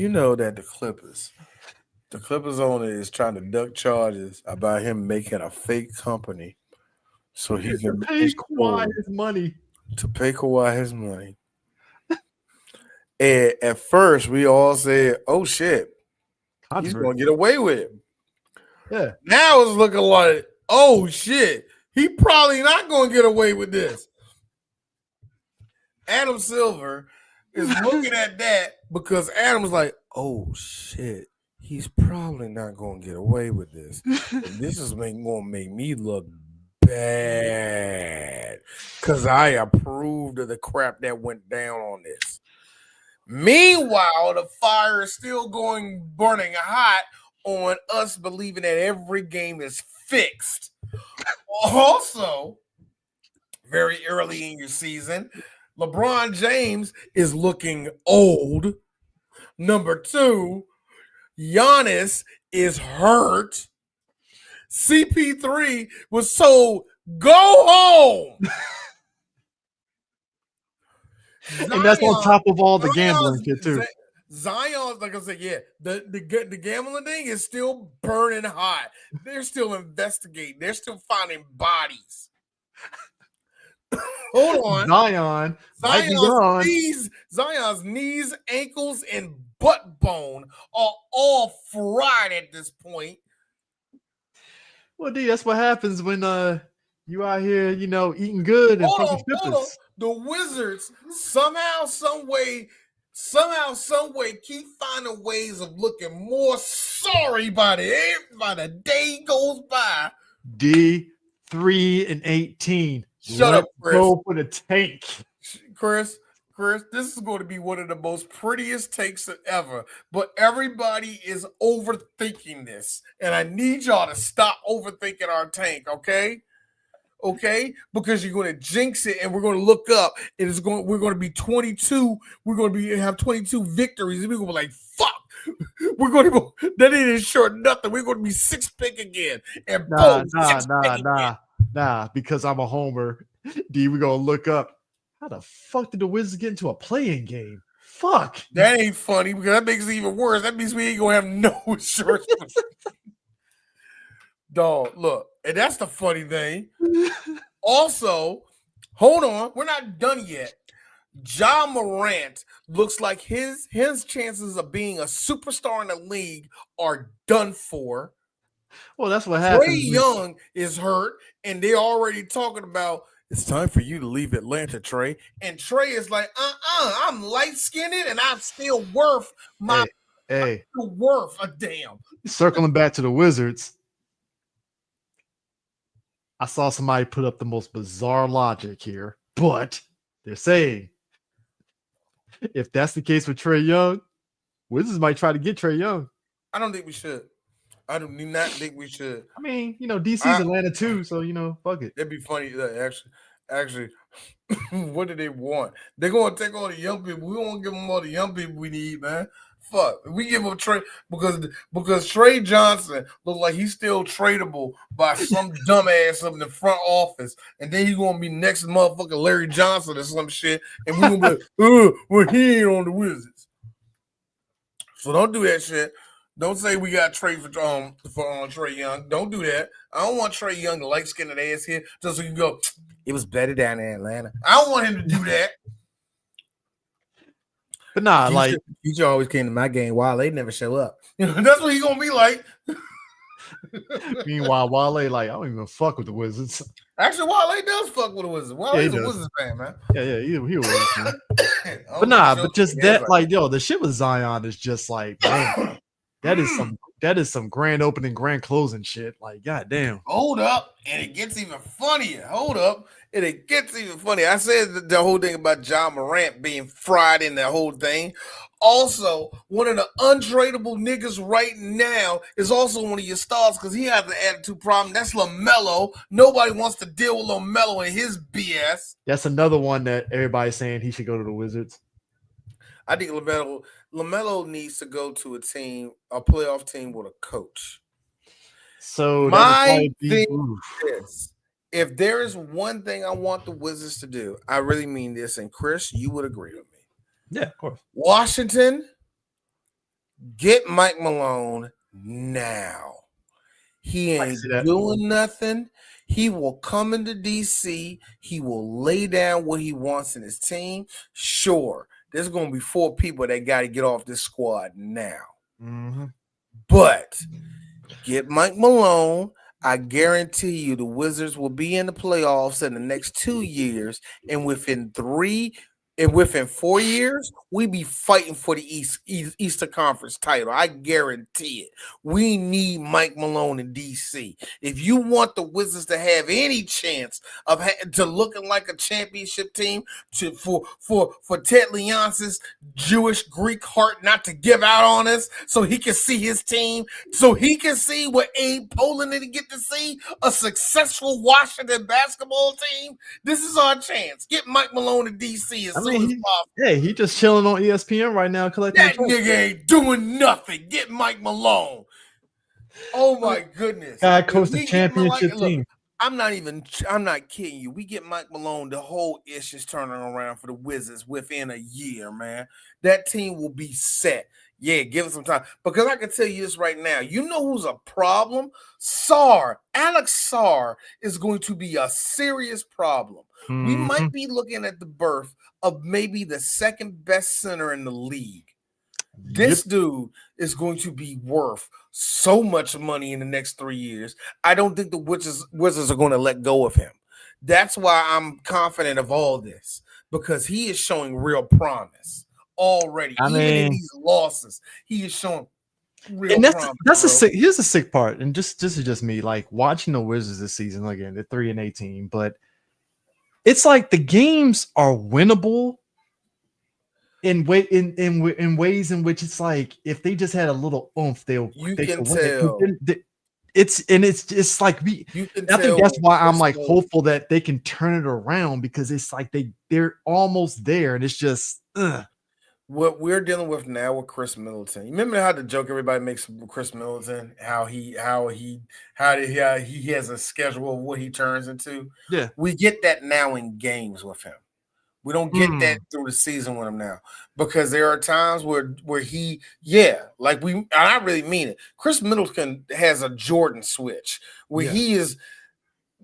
know that the Clippers owner is trying to duck charges about him making a fake company so he can pay Kawhi his money. To pay Kawhi his money. And at first we all said, "Oh shit, he's gonna get away with it." Yeah. Now it's looking like, "Oh shit, he probably not gonna get away with this." Adam Silver is looking at that because Adam's like, "Oh shit, he's probably not gonna get away with this. And this is gonna make me look bad because I approved of the crap that went down on this." Meanwhile, the fire is still burning hot on us believing that every game is fixed. Also, very early in your season, LeBron James is looking old. Number 2, Giannis is hurt. CP3 was told, "Go home." And that's on top of all the gambling shit too. Zion, like I said, yeah, the gambling thing is still burning hot. They're still investigating. They're still finding bodies. Hold on. Zion's knees, ankles, and butt bone are all fried at this point. Well, D, that's what happens when you out here, eating good and fucking strippers. The Wizards somehow, some way keep finding ways of looking more sorry by the day goes by. D 3-18. Shut up, Chris. Go for the tank. Chris, this is going to be one of the most prettiest takes ever, but everybody is overthinking this, and I need y'all to stop overthinking our tank, okay? Okay, because you're going to jinx it, and we're going to look up, and we're going to be 22. We're going to have 22 victories, and we're going to be like, "Fuck, we're going to that ain't short nothing. We're going to be 6-pick again." And nah, because I'm a homer. D, we're going to look up. How the fuck did the Wizards get into a playing game? Fuck, that ain't funny because that makes it even worse. That means we ain't going to have no shorts. Dog, look, and that's the funny thing. Also, Hold on, we're not done yet. Ja Morant looks like his chances of being a superstar in the league are done for. Well, that's what Trae happens. Young is hurt, and they're already talking about it's time for you to leave Atlanta, Trae. And Trae is like, I'm light-skinned and I'm still worth my worth a damn. Circling back to the Wizards, I saw somebody put up the most bizarre logic here, but they're saying if that's the case with Trae Young, Wizards might try to get Trae Young. I don't think we should. I do not think we should. I mean, DC's Atlanta too, so fuck it. It'd be funny. Actually, what do they want? They're gonna take all the young people. We won't give them all the young people we need, man. Fuck. We give them Trae because Trae Johnson looks like he's still tradable by some dumbass up in the front office, and then he's gonna be next to motherfucking Larry Johnson or some shit, and we're gonna be like, well, he ain't on the Wizards. So don't do that shit. Don't say we got Trae for Trae Young. Don't do that. I don't want Trae Young to light-skinned ass here just so you can go, it was better down in Atlanta. I don't want him to do that. But nah, Future always came to my game while they never show up. That's what he's gonna be like. Meanwhile, Wale, I don't even fuck with the Wizards. Actually, Wale does fuck with the Wizards. Wale's a Wizards fan, man. Yeah, he was. Man. But nah, but just that, the shit with Zion is just like, man, that is some grand opening, grand closing shit. Like, goddamn. Hold up, and it gets even funnier. Hold up, and it gets even funnier. I said the whole thing about Ja Morant being fried in that whole thing. Also, one of the untradeable niggas right now is also one of your stars because he has an attitude problem. That's LaMelo. Nobody wants to deal with LaMelo and his BS. That's another one that everybody's saying he should go to the Wizards. I think LaMelo needs to go to a playoff team with a coach. So my thing is, if there is one thing I want the Wizards to do, I really mean this, and Chris, you would agree with me. Yeah, of course. Washington, get Mike Malone now. He ain't doing nothing. He will come into DC. He will lay down what he wants in his team. Sure, there's going to be 4 people that got to get off this squad now. Mm-hmm. But get Mike Malone. I guarantee you the Wizards will be in the playoffs in the next 2 years, and within 4 years, we be fighting for the Eastern Conference title. I guarantee it. We need Mike Malone in DC. If you want the Wizards to have any chance of to looking like a championship team, for Ted Leonsis' Jewish Greek heart not to give out on us, so he can see his team, so he can see what Abe Poland didn't get to see, a successful Washington basketball team. This is our chance. Get Mike Malone in DC as soon as possible. Yeah, he just chilling on ESPN right now collecting. That nigga ain't doing nothing. Get Mike Malone. Oh my goodness. Guy coached the championship team. I'm not kidding you. We get Mike Malone, the whole ish is turning around for the Wizards within a year, man. That team will be set. Yeah, give it some time. Because I can tell you this right now. You know who's a problem? Alex Sarr is going to be a serious problem. Mm-hmm. We might be looking at the birth of maybe the second best center in the league. This dude is going to be worth so much money in the next 3 years. I don't think the Wizards are going to let go of him. That's why I'm confident of all this, because he is showing real promise already. Even in these losses, he is showing real promise. Here's the sick part, and this is just me, like watching the Wizards this season. Again, they're 3-18, but it's like the games are winnable in ways in which it's like if they just had a little oomph, they can tell. It's like I think that's why I'm like hopeful that they can turn it around, because it's like they're almost there, and it's just what we're dealing with now with Chris Middleton. You remember how the joke everybody makes with Chris Middleton, how he has a schedule of what he turns into. Yeah, we get that now in games with him. We don't get that through the season with him now, because there are times where and I really mean it. Chris Middleton has a Jordan switch where he is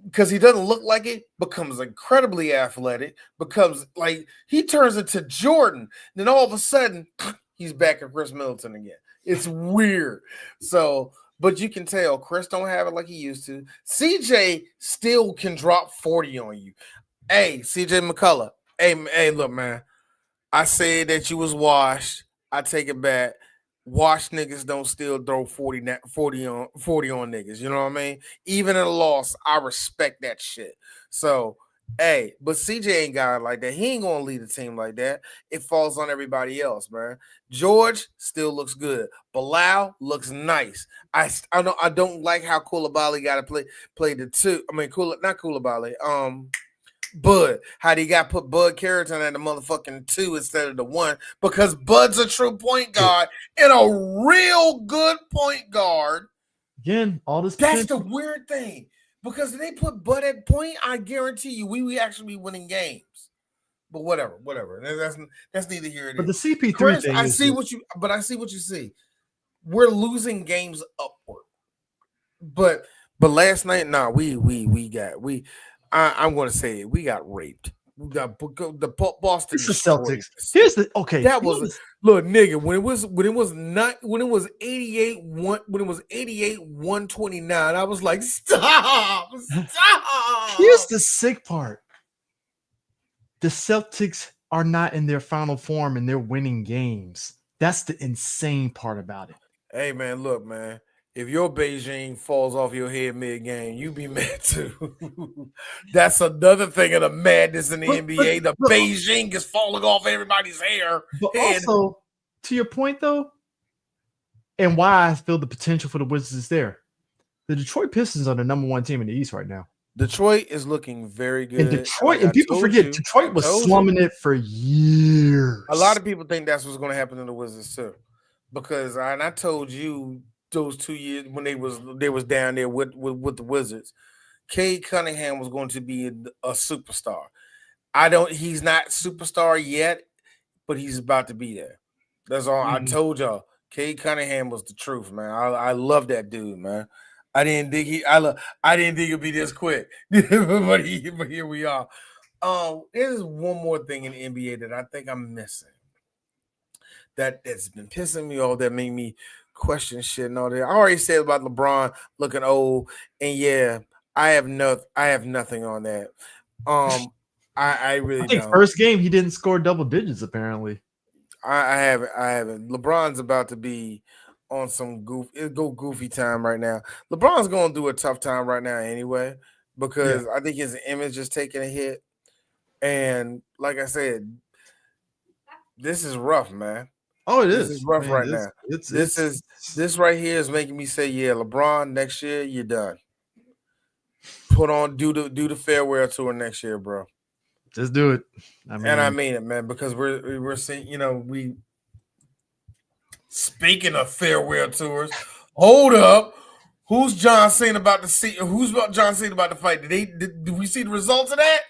because he doesn't look like it, becomes incredibly athletic, becomes like he turns into Jordan. Then all of a sudden, he's back at Chris Middleton again. It's weird. So, but you can tell Chris don't have it like he used to. CJ still can drop 40 on you. Hey, CJ McCullough. Hey, look, man. I said that you was washed. I take it back. Washed niggas don't still throw 40 on niggas. You know what I mean? Even in a loss, I respect that shit. So, hey, but CJ ain't got it like that. He ain't gonna lead a team like that. It falls on everybody else, man. George still looks good. Bilal looks nice. I don't like how Koulibaly got to play the two. I mean, not Koulibaly. Bud, how they got put Bud Carrington at the motherfucking 2 instead of the 1 because Bud's a true point guard and a real good point guard. Again, all this. That's the weird thing because if they put Bud at point, I guarantee you we actually be winning games. But whatever. That's neither here nor there. But the CP3 Chris, thing I see what you see. We're losing games upward. But last night, I'm going to say it. We got raped. We got the Boston. It's the Celtics. Here's the okay. That was look, nigga. When it was 88-129, I was like, stop. Here's the sick part. The Celtics are not in their final form and they're winning games. That's the insane part about it. Hey man, look, man. If your Beijing falls off your head mid-game, you be mad too. That's another thing of the madness in the NBA. The Beijing is falling off everybody's hair. But also, to your point, though, and why I feel the potential for the Wizards is there, the Detroit Pistons are the number 1 team in the East right now. Detroit is looking very good. And Detroit, and people forget, Detroit was slumming it for years. A lot of people think that's what's going to happen to the Wizards too. Because I told you those 2 years when they was down there with the Wizards, Cade Cunningham was going to be a superstar. He's not superstar yet, but he's about to be there. That's all. I told y'all. Cade Cunningham was the truth, man. I love that dude, man. I didn't think it'd be this quick, but here we are. There's one more thing in the NBA that I think I'm missing. That's been pissing me off. That made me question shit and all that. I already said about LeBron looking old, and yeah, I have nothing on that. I really don't. First game he didn't score double digits apparently. I haven't. LeBron's about to be on some goofy time right now. LeBron's going to do a tough time right now anyway because I think his image is taking a hit, and like I said, this is rough, man. Oh, it is. This is rough right now. This right here is making me say, yeah, LeBron, next year you're done. Do the farewell tour next year, bro. Just do it. I mean it, man, because we're seeing, we. Speaking of farewell tours, hold up. Who's John Cena about to see? Who's John Cena about to fight? Did we see the results of that?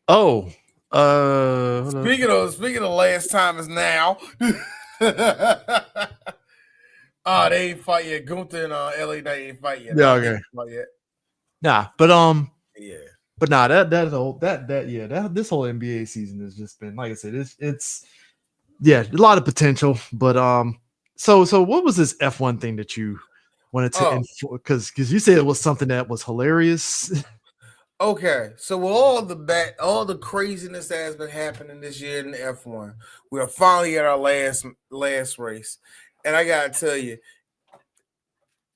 Oh, speaking of last time is now. They ain't fight yet. Gunther and LA they ain't fight yet. Yeah, okay. Nah, but yeah. But nah, this whole NBA season has just been, like I said, it's a lot of potential. But so what was this F1 thing that you wanted to because you said it was something that was hilarious. Okay, so with all the craziness that has been happening this year in the F1, we are finally at our last race, and I gotta tell you,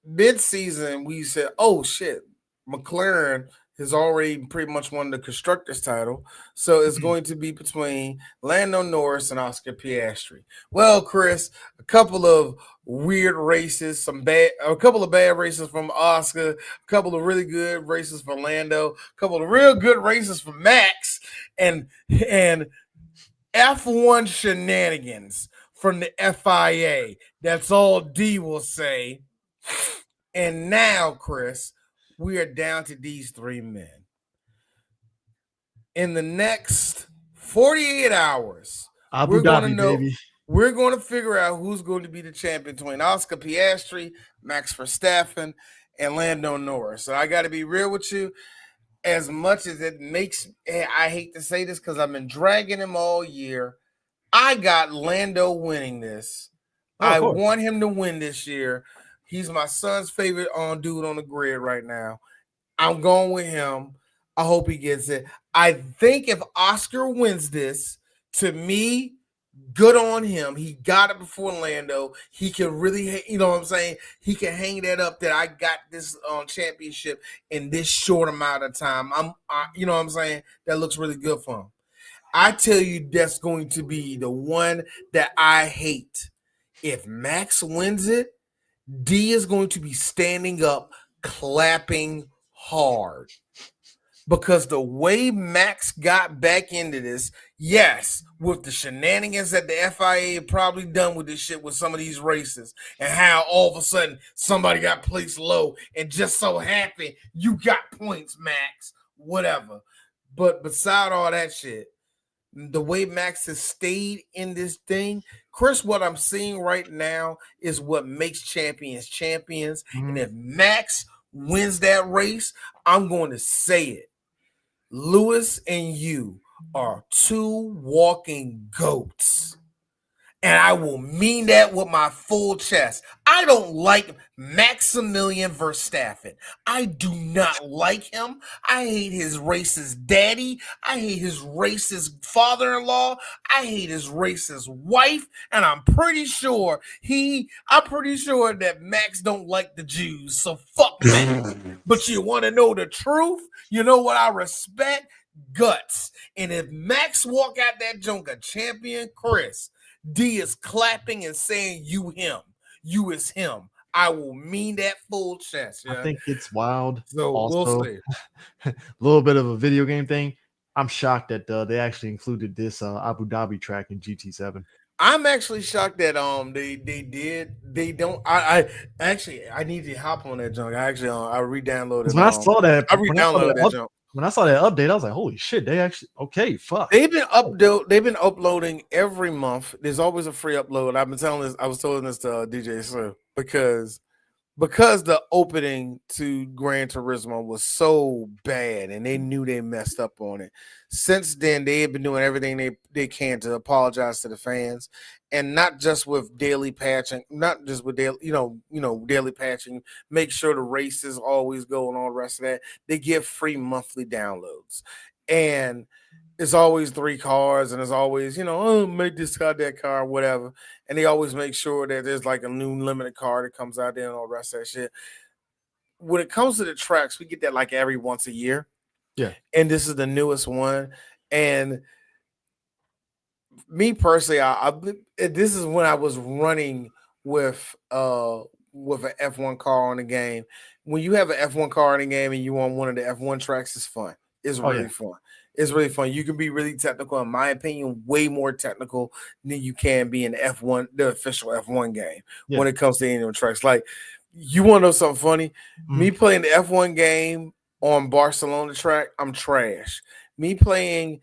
mid-season we said, "Oh shit, McLaren has already pretty much won the constructors title, so it's going to be between Lando Norris and Oscar Piastri." Well, Chris, a couple of weird races, a couple of bad races from Oscar, a couple of really good races for Lando, a couple of real good races for Max, and F1 shenanigans from the FIA. That's all D will say. And now, Chris, we are down to these 3 men. In the next 48 hours, Abu Dhabi, baby. We're going to figure out who's going to be the champion between Oscar Piastri, Max Verstappen, and Lando Norris. So I got to be real with you. as much as it makes, I hate to say this because I've been dragging him all year. I got Lando winning this. I want him to win this year. He's my son's favorite dude on the grid right now. I'm going with him. I hope he gets it. I think if Oscar wins this, to me, good on him. He got it before Lando. He can really, you know what I'm saying? He can hang that up that I got this championship in this short amount of time. You know what I'm saying? That looks really good for him. I tell you, that's going to be the one that I hate. If Max wins it, D is going to be standing up, clapping hard. Because the way Max got back into this, yes, with the shenanigans that the FIA probably done with this shit with some of these races, and how all of a sudden somebody got placed low and just so happened you got points, Max, whatever. But beside all that shit, the way Max has stayed in this thing, Chris, what I'm seeing right now is what makes champions champions. Mm-hmm. And if Max wins that race, I'm going to say it. Lewis and you are two walking goats. And I will mean that with my full chest. I don't like Maximilian Verstappen. I do not like him. I hate his racist daddy. I hate his racist father-in-law. I hate his racist wife. And I'm pretty sure that Max don't like the Jews. So fuck Max. But you want to know the truth? You know what I respect? Guts. And if Max walk out that junk a champion, Chris, D is clapping and saying, you is him. I will mean that full chest. Yeah? I think it's wild. So also, we'll see. A little bit of a video game thing. I'm shocked that they actually included this Abu Dhabi track in GT7. I'm actually shocked that they don't. I need to hop on that junk. I re-downloaded. When I saw that, I re-downloaded that junk. When I saw that update, I was like, "Holy shit!" They actually fuck. They've been uploading every month. There's always a free upload. I was telling this to DJ Sir because the opening to Gran Turismo was so bad and they knew they messed up on it. Since then, they have been doing everything they can to apologize to the fans, and not just with daily patching, not just with daily, daily patching. Make sure the races always go and all the rest of that. They give free monthly downloads, and it's always 3 cars, and it's always make this car, that car, whatever. And they always make sure that there's like a new limited car that comes out there and all the rest of that shit. When it comes to the tracks, we get that like every once a year. Yeah. And this is the newest one. And me personally, this is when I was running with an F1 car on the game. When you have an F1 car in the game and you on one of the F1 tracks, it's fun. It's really fun. It's really fun. You can be really technical, in my opinion, way more technical than you can be in the official F1 game when it comes to any of the tracks. Like, you want to know something funny? Mm-hmm. Me playing the F1 game on Barcelona track, I'm trash. Me playing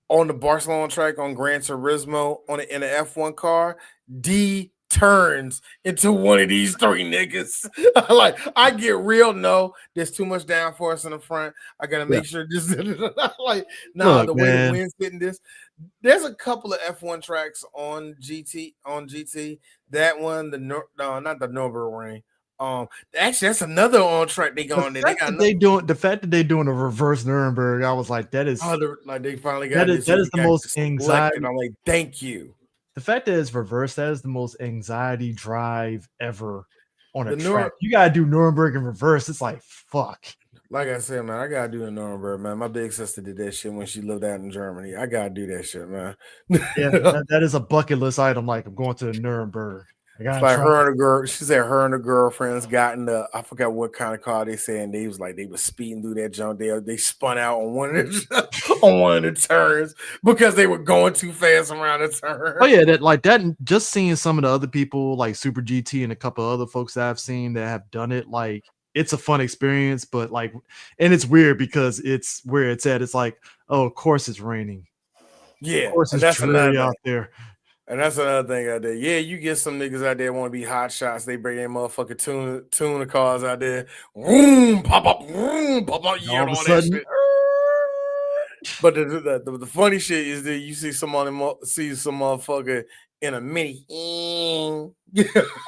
on the Barcelona track on Gran Turismo in an F1 car, D turns into one of these 3 niggas. Like, I get real. No, there's too much downforce in the front. I gotta make sure this like the way the wind's hitting this. There's a couple of F1 tracks on GT. That one, not the Nürburgring. Actually, that's another on track they going there. The fact that they're doing a reverse Nuremberg, I was like, that is they finally got that is the most anxiety. I'm like, thank you. The fact that it's reversed, that is the most anxiety drive ever on a track. You gotta do Nuremberg in reverse. It's like, fuck. Like I said, man, I gotta do the Nuremberg, man. My big sister did that shit when she lived out in Germany. I gotta do that shit, man. Yeah, that is a bucket list item. Like, I'm going to the Nuremberg. It's like her and a girl. She said her and her girlfriends got in I forgot what kind of car they said, and they was speeding through that junk. They spun out on one of the turns because they were going too fast around the turn. Oh yeah, that just seeing some of the other people like Super GT and a couple other folks that I've seen that have done it, like, it's a fun experience, but like, and it's weird because it's where it's at. It's like, oh, of course it's raining. Yeah, of course it's dreary out there. And that's another thing out there. Yeah, you get some niggas out there want to be hot shots. They bring their motherfucking tuna cars out there. Vroom, pop up, you hear All of a all that sudden, shit. But the funny shit is that you see some motherfucker in a mini.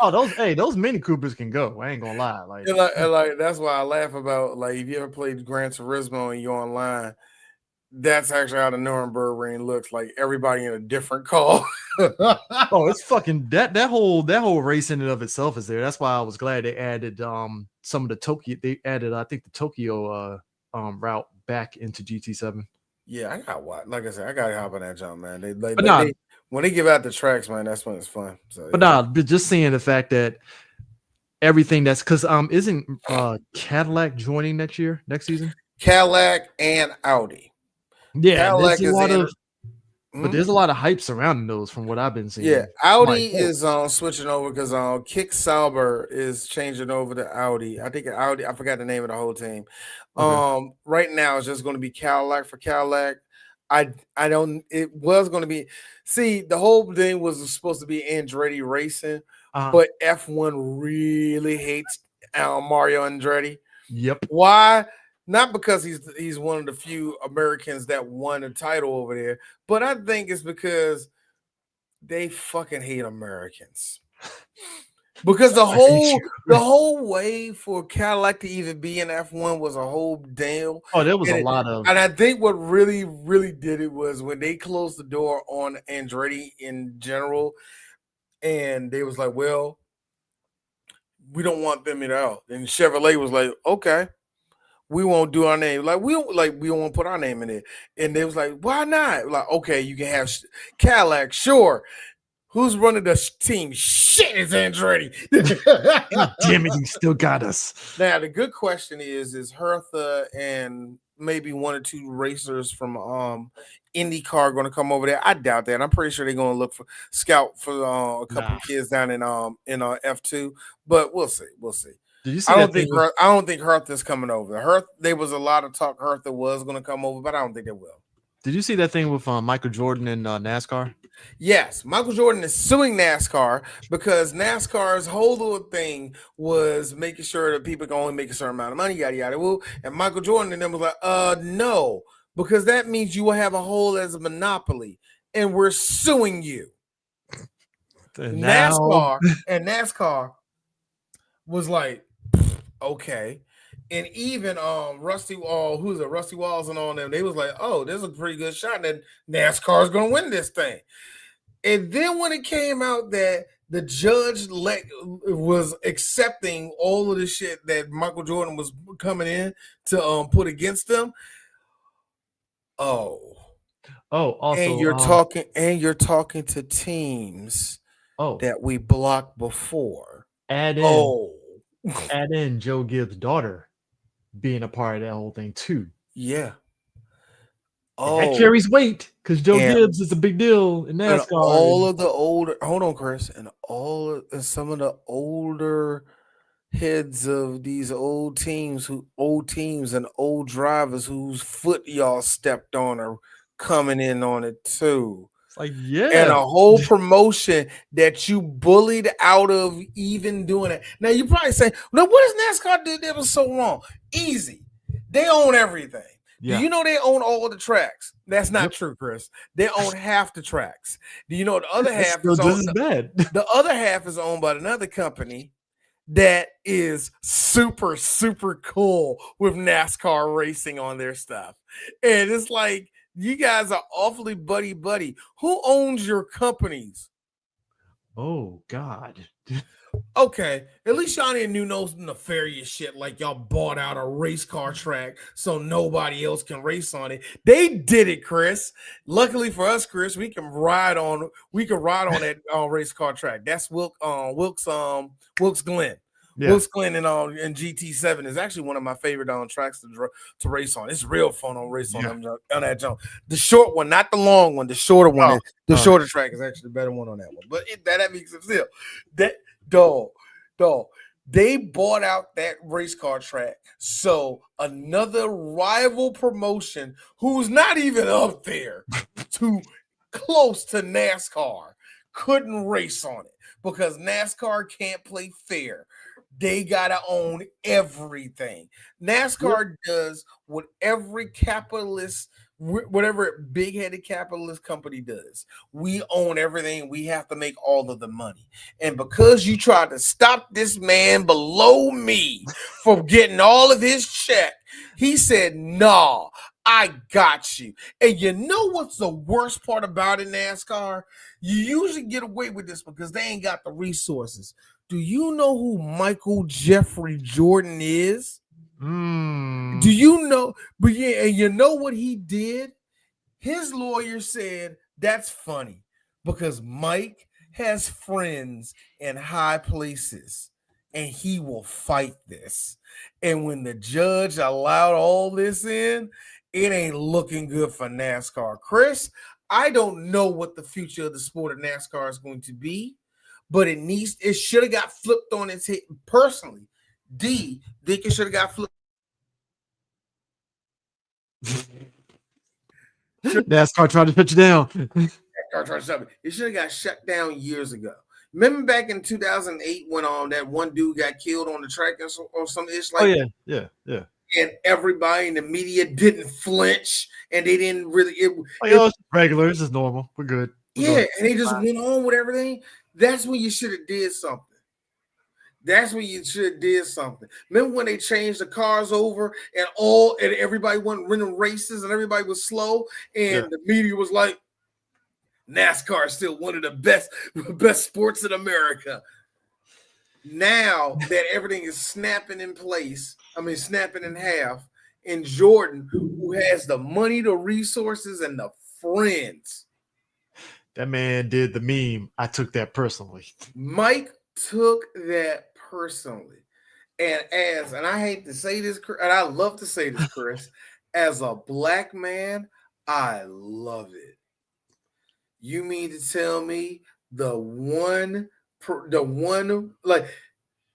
oh, those Mini Coopers can go. I ain't gonna lie. Like, and like that's why I laugh about, like, if you ever played Gran Turismo and you're online, that's actually how the Nuremberg ring looks. Like everybody in a different car. oh, it's fucking that whole race in and of itself is there. That's why I was glad they added some of the Tokyo. They added, I think, the Tokyo route back into GT7. Yeah, I got what. Like I said, I gotta hop on that jump, man. When they give out the tracks, man, that's when it's fun. So, but just seeing the fact that everything that's because isn't Cadillac joining next season? Cadillac and Audi. Yeah, Cadillac but there's a lot of hype surrounding those from what I've been seeing. Yeah, Audi is switching over because Kick Sauber is changing over to Audi. I think Audi, I forgot the name of the whole team. Okay. Right now it's just going to be Cadillac for Cadillac. It was going to be, the whole thing was supposed to be Andretti Racing, but F1 really hates Mario Andretti. Yep. Why? Not because he's one of the few Americans that won a title over there, but I think it's because they fucking hate Americans. Because the whole way for Cadillac to even be in F1 was a whole deal. Oh, there was a lot of, and I think what really, really did it was when they closed the door on Andretti in general, and they was like, well, we don't want them at all. And Chevrolet was like, okay, we won't do our name. Like, we don't want to put our name in it. And they was like, why not? Like, okay, you can have Cadillac, sure. Who's running the team? Shit, it's Andretti. God damn it, you still got us. Now, the good question is Hertha and maybe one or two racers from IndyCar going to come over there? I doubt that. I'm pretty sure they're going to scout for a couple of kids down in F2, but we'll see. Did you see I don't think Hertha's coming over. There was a lot of talk Hertha was going to come over, but I don't think they will. Did you see that thing with Michael Jordan and NASCAR? Yes, Michael Jordan is suing NASCAR because NASCAR's whole little thing was making sure that people can only make a certain amount of money, yada yada woo. And Michael Jordan and them was like, no, because that means you will have a whole as a monopoly, and we're suing you. NASCAR was like, okay. And even Rusty Walls and all them, they was like, oh, there's a pretty good shot that NASCAR is gonna win this thing. And then when it came out that the judge was accepting all of the shit that Michael Jordan was coming in to put against them. Also, and you're talking to teams that we blocked before. Add in Joe Gibbs' daughter being a part of that whole thing too. Yeah. That carries weight because Joe Gibbs is a big deal in NASCAR. And all of the older, hold on, Chris, and some of the older heads of these old teams and old drivers whose foot y'all stepped on are coming in on it too. Like, yeah. And a whole promotion that you bullied out of even doing it. Now, you probably say, no, what does NASCAR do that was so wrong? Easy. They own everything. Yeah. Do you know they own all the tracks? That's not true, Chris. They own half the tracks. Do you know the other half is owned? The other half is owned by another company that is super, super cool with NASCAR racing on their stuff. And it's like, you guys are awfully buddy. Who owns your companies? Oh, God. Okay, at least y'all didn't do no nefarious shit like y'all bought out a race car track so nobody else can race on it. They did it, Chris. Luckily for us, Chris, we can ride on that race car track. That's Wilkes Glen. Yeah. Wilkes Glen in GT7 is actually one of my favorite tracks to race on. It's real fun on race on that jump. The short one, not the long one. The shorter one. The shorter track is actually the better one on that one. But that makes it still that dog. They bought out that race car track, so another rival promotion who's not even up there too close to NASCAR couldn't race on it because NASCAR can't play fair. They gotta own everything. NASCAR does what every capitalist, whatever big-headed capitalist company does. We own everything. We have to make all of the money. And because you tried to stop this man below me from getting all of his check, he said, "Nah, I got you." And you know what's the worst part about it, NASCAR? You usually get away with this because they ain't got the resources. Do you know who Michael Jeffrey Jordan is? Do you know? But yeah, and you know what he did? His lawyer said that's funny because Mike has friends in high places and he will fight this. And when the judge allowed all this in, it ain't looking good for NASCAR. Chris, I don't know what the future of the sport of NASCAR is going to be, but it should have got flipped on its head. Personally, D think it should have got flipped. NASCAR tried to shut you down. It should have got shut down years ago. Remember back in 2008 when that one dude got killed on the track or some ish like that? Yeah. And everybody in the media didn't flinch and they didn't really. It's regular. It's just normal. We're good. And they just went on with everything. That's when you should have did something. Remember when they changed the cars over and everybody went running races and everybody was slow and the media was like, NASCAR is still one of the best sports in America. Now that everything is snapping in half, and Jordan, who has the money, the resources, and the friends. That man did the meme. I took that personally. Mike took that personally. And I hate to say this, and I love to say this, Chris, as a black man, I love it. You mean to tell me the one like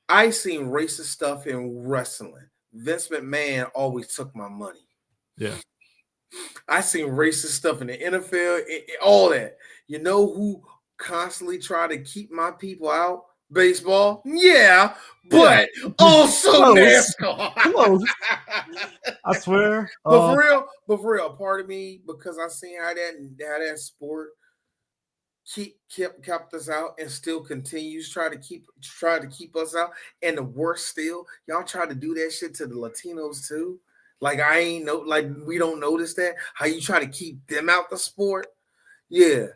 I seen racist stuff in wrestling. Vince McMahon always took my money. Yeah. I seen racist stuff in the NFL, all that. You know who constantly try to keep my people out? Baseball, but also NASCAR. Close. I swear. But for real, part of me, because I seen how that sport kept us out and still continues try to keep us out. And the worst still, y'all try to do that shit to the Latinos too. Like we don't notice that how you try to keep them out the sport. Yeah,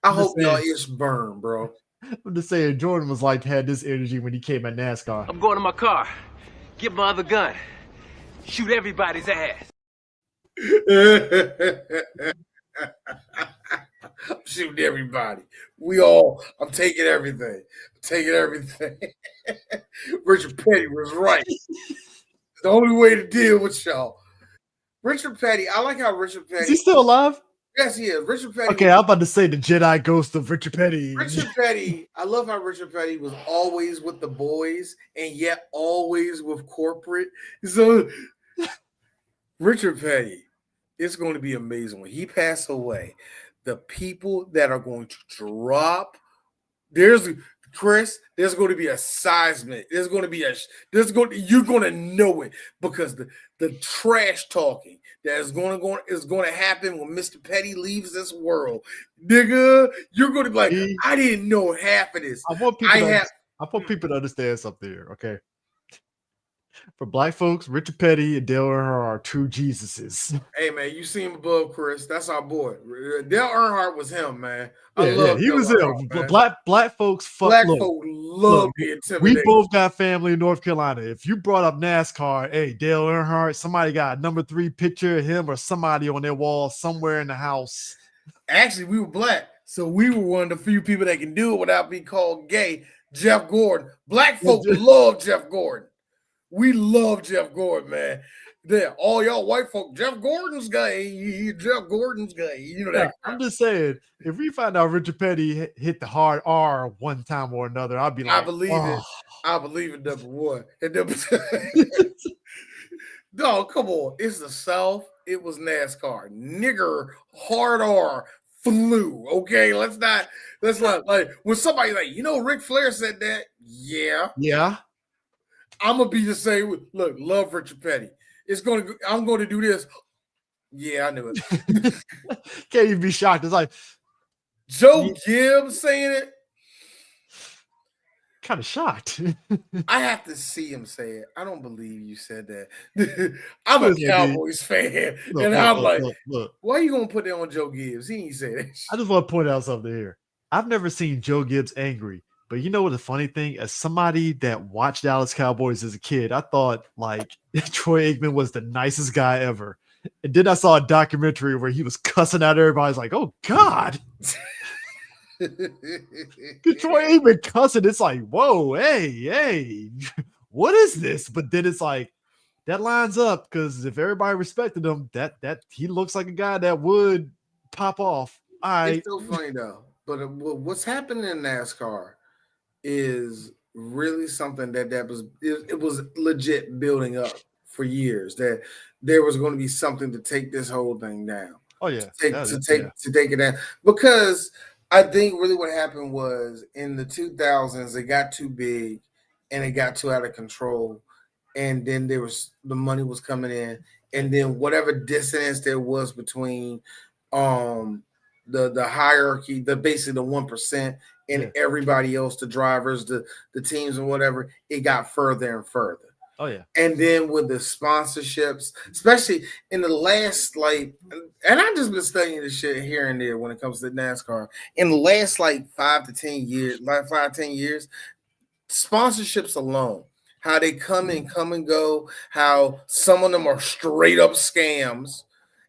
I hope y'all ish burn, bro. I'm just saying, Jordan had this energy when he came at NASCAR. I'm going to my car, get my other gun, shoot everybody's ass. I'm shooting everybody. I'm taking everything. Richard Petty was right. The only way to deal with y'all. Richard Petty, I like how Richard Petty. Is he still alive? Yes, he is. Richard Petty. Okay, I'm about to say the Jedi ghost of Richard Petty. Richard Petty, I love how Richard Petty was always with the boys and yet always with corporate. So Richard Petty, it's going to be amazing when he passes away. The people that are going to drop, there's going to be a seismic. You're going to know it because the trash talking that is going to happen when Mr. Petty leaves this world, nigga. You're going to be like, I didn't know half of this. I want people to understand something here, okay? For black folks, Richard Petty and Dale Earnhardt are two Jesuses. Hey man, you see him above Chris. That's our boy. Dale Earnhart was him, man. He was him. Black folks love being intimidated. We both got family in North Carolina. If you brought up NASCAR, hey, Dale Earnhardt, somebody got a number 3 picture of him or somebody on their wall somewhere in the house. Actually, we were black, so we were one of the few people that can do it without being called gay. Jeff Gordon. Black folk love Jeff Gordon. We love Jeff Gordon, man. All y'all white folk, Jeff Gordon's gay. Jeff Gordon's gay. You know that. I'm just saying, if we find out Richard Petty hit the hard R one time or another, I'll be like, I believe it. I believe it, number one. And no, come on. It's the South. It was NASCAR. Nigger, hard R, flew. Okay, let's not like when somebody like Ric Flair said that. Yeah, I'm gonna be the same. Look, love Richard Petty. I'm going to do this. Yeah, I knew it. Can't even be shocked. It's like Joe Gibbs saying it. Kind of shocked. I have to see him say it. I don't believe you said that. I'm a Cowboys fan, and I'm like, why are you gonna put that on Joe Gibbs? He ain't say that. I just want to point out something here. I've never seen Joe Gibbs angry, but you know what the funny thing? As somebody that watched Dallas Cowboys as a kid, I thought like Troy Aikman was the nicest guy ever. And then I saw a documentary where he was cussing out everybody. I was like, oh God. Troy Aikman cussing. It's like, whoa, hey, what is this? But then it's like that lines up because if everybody respected him, that he looks like a guy that would pop off. All right. It's so funny though. But what's happening in NASCAR is really something that was legit building up for years. That there was going to be something to take this whole thing down. Oh yeah, to take it down, because I think really what happened was in the 2000s it got too big and it got too out of control, and then the money was coming in, and then whatever dissonance there was between the hierarchy, basically the 1% and everybody else, the drivers, the teams and whatever, it got further and further. Oh yeah. And then with the sponsorships, especially in the last and I've just been studying this shit here and there when it comes to NASCAR. In the last 5 to 10 years, sponsorships alone, how they come and go, how some of them are straight up scams,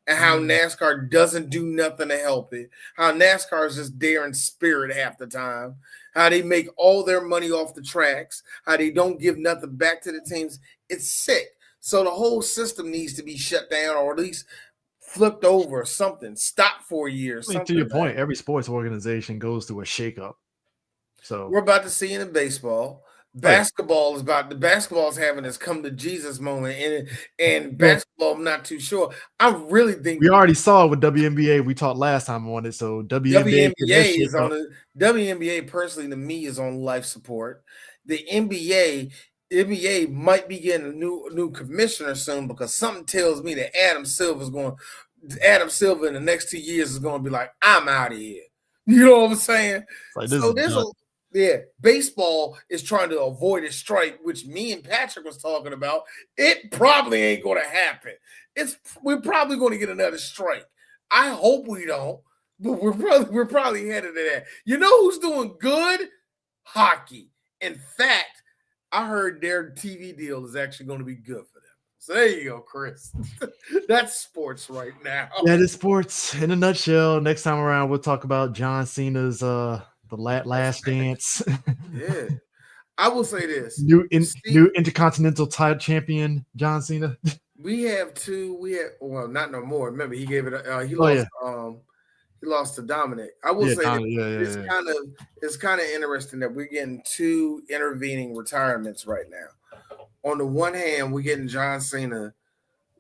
and how NASCAR doesn't do nothing to help it. How NASCAR is just there in spirit half the time. How they make all their money off the tracks. How they don't give nothing back to the teams. It's sick. So the whole system needs to be shut down or at least flipped over or something. Stop for a year. To your point, every sports organization goes through a shakeup. So we're about to see it in baseball. Basketball is having this come to Jesus moment, and basketball, I'm not too sure. I really think we already saw it with WNBA. We talked last time on it, so WNBA is on the WNBA. Personally, to me, is on life support. The NBA might be getting a new commissioner soon because something tells me that Adam Silver in the next 2 years is going to be like, I'm out of here. You know what I'm saying? Baseball is trying to avoid a strike, which me and Patrick was talking about. It probably ain't going to happen. We're probably going to get another strike. I hope we don't, but we're probably headed to that. You know who's doing good? Hockey. In fact, I heard their TV deal is actually going to be good for them. So there you go, Chris. That's sports right now. That is sports in a nutshell. Next time around, we'll talk about John Cena's the last dance. Yeah, I will say this: new Intercontinental title champion John Cena. We have not no more. Remember, he gave it. He lost to Dominic. I will say it's kind of interesting that we're getting two intervening retirements right now. On the one hand, we're getting John Cena.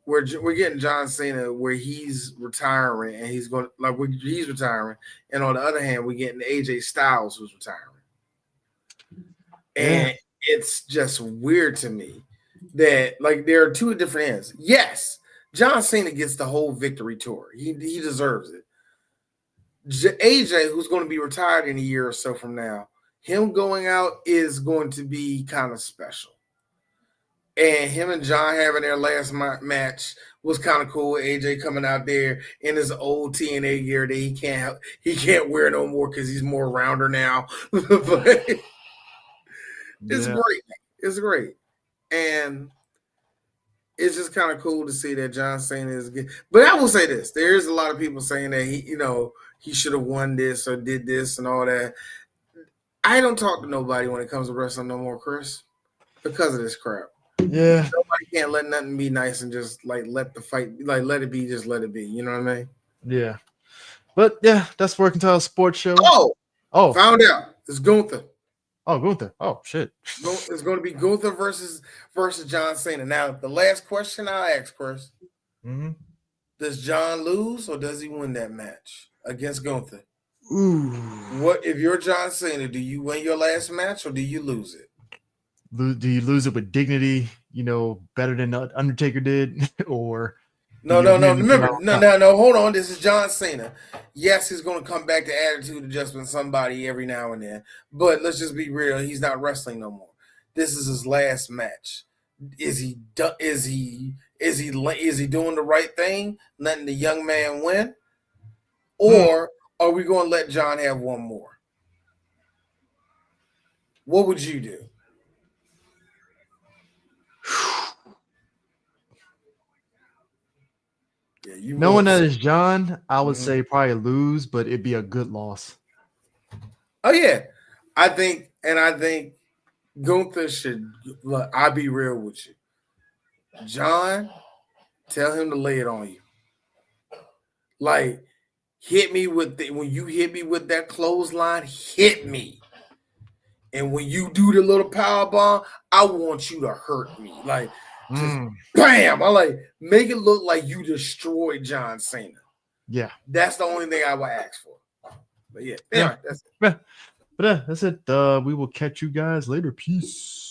We're getting John Cena where he's retiring and he's retiring, and on the other hand, we're getting AJ Styles who's retiring, and it's just weird to me that there are two different ends. Yes, John Cena gets the whole victory tour; he deserves it. AJ, who's going to be retired in a year or so from now, him going out is going to be kind of special. And him and John having their last match was kind of cool. AJ coming out there in his old TNA gear that he can't wear no more because he's more rounder now. But it's great. It's great. And it's just kind of cool to see that John Cena is good. But I will say this. There is a lot of people saying that he should have won this or did this and all that. I don't talk to nobody when it comes to wrestling no more, Chris, because of this crap. Yeah, nobody can't let nothing be nice and just let the fight let it be. Just let it be. You know what I mean? Yeah, but that's Working Title Sports Show. Oh, found out it's Gunther. Oh, Gunther. Oh shit. It's going to be Gunther versus John Cena. Now, the last question I'll ask, Chris: does John lose or does he win that match? against Gunther. Ooh. What if you're John Cena? Do you win your last match or do you lose it? Do you lose it with dignity? Better than Undertaker did, or no. Remember, no. Hold on. This is John Cena. Yes, he's going to come back to attitude adjustment somebody every now and then, but let's just be real. He's not wrestling no more. This is his last match. Is he doing the right thing, letting the young man win, or are we going to let John have one more? What would you do? Yeah, knowing that it's John, I would say probably lose, but it'd be a good loss. Oh yeah, I think Gunther should. Look, I'll be real with you, John. Tell him to lay it on you. Like, hit me with when you hit me with that clothesline, hit me. And when you do the little power bomb, I want you to hurt me. Like, just bam! I like make it look like you destroyed John Cena. Yeah, that's the only thing I would ask for. But yeah, anyway, that's it. But that's it. We will catch you guys later. Peace.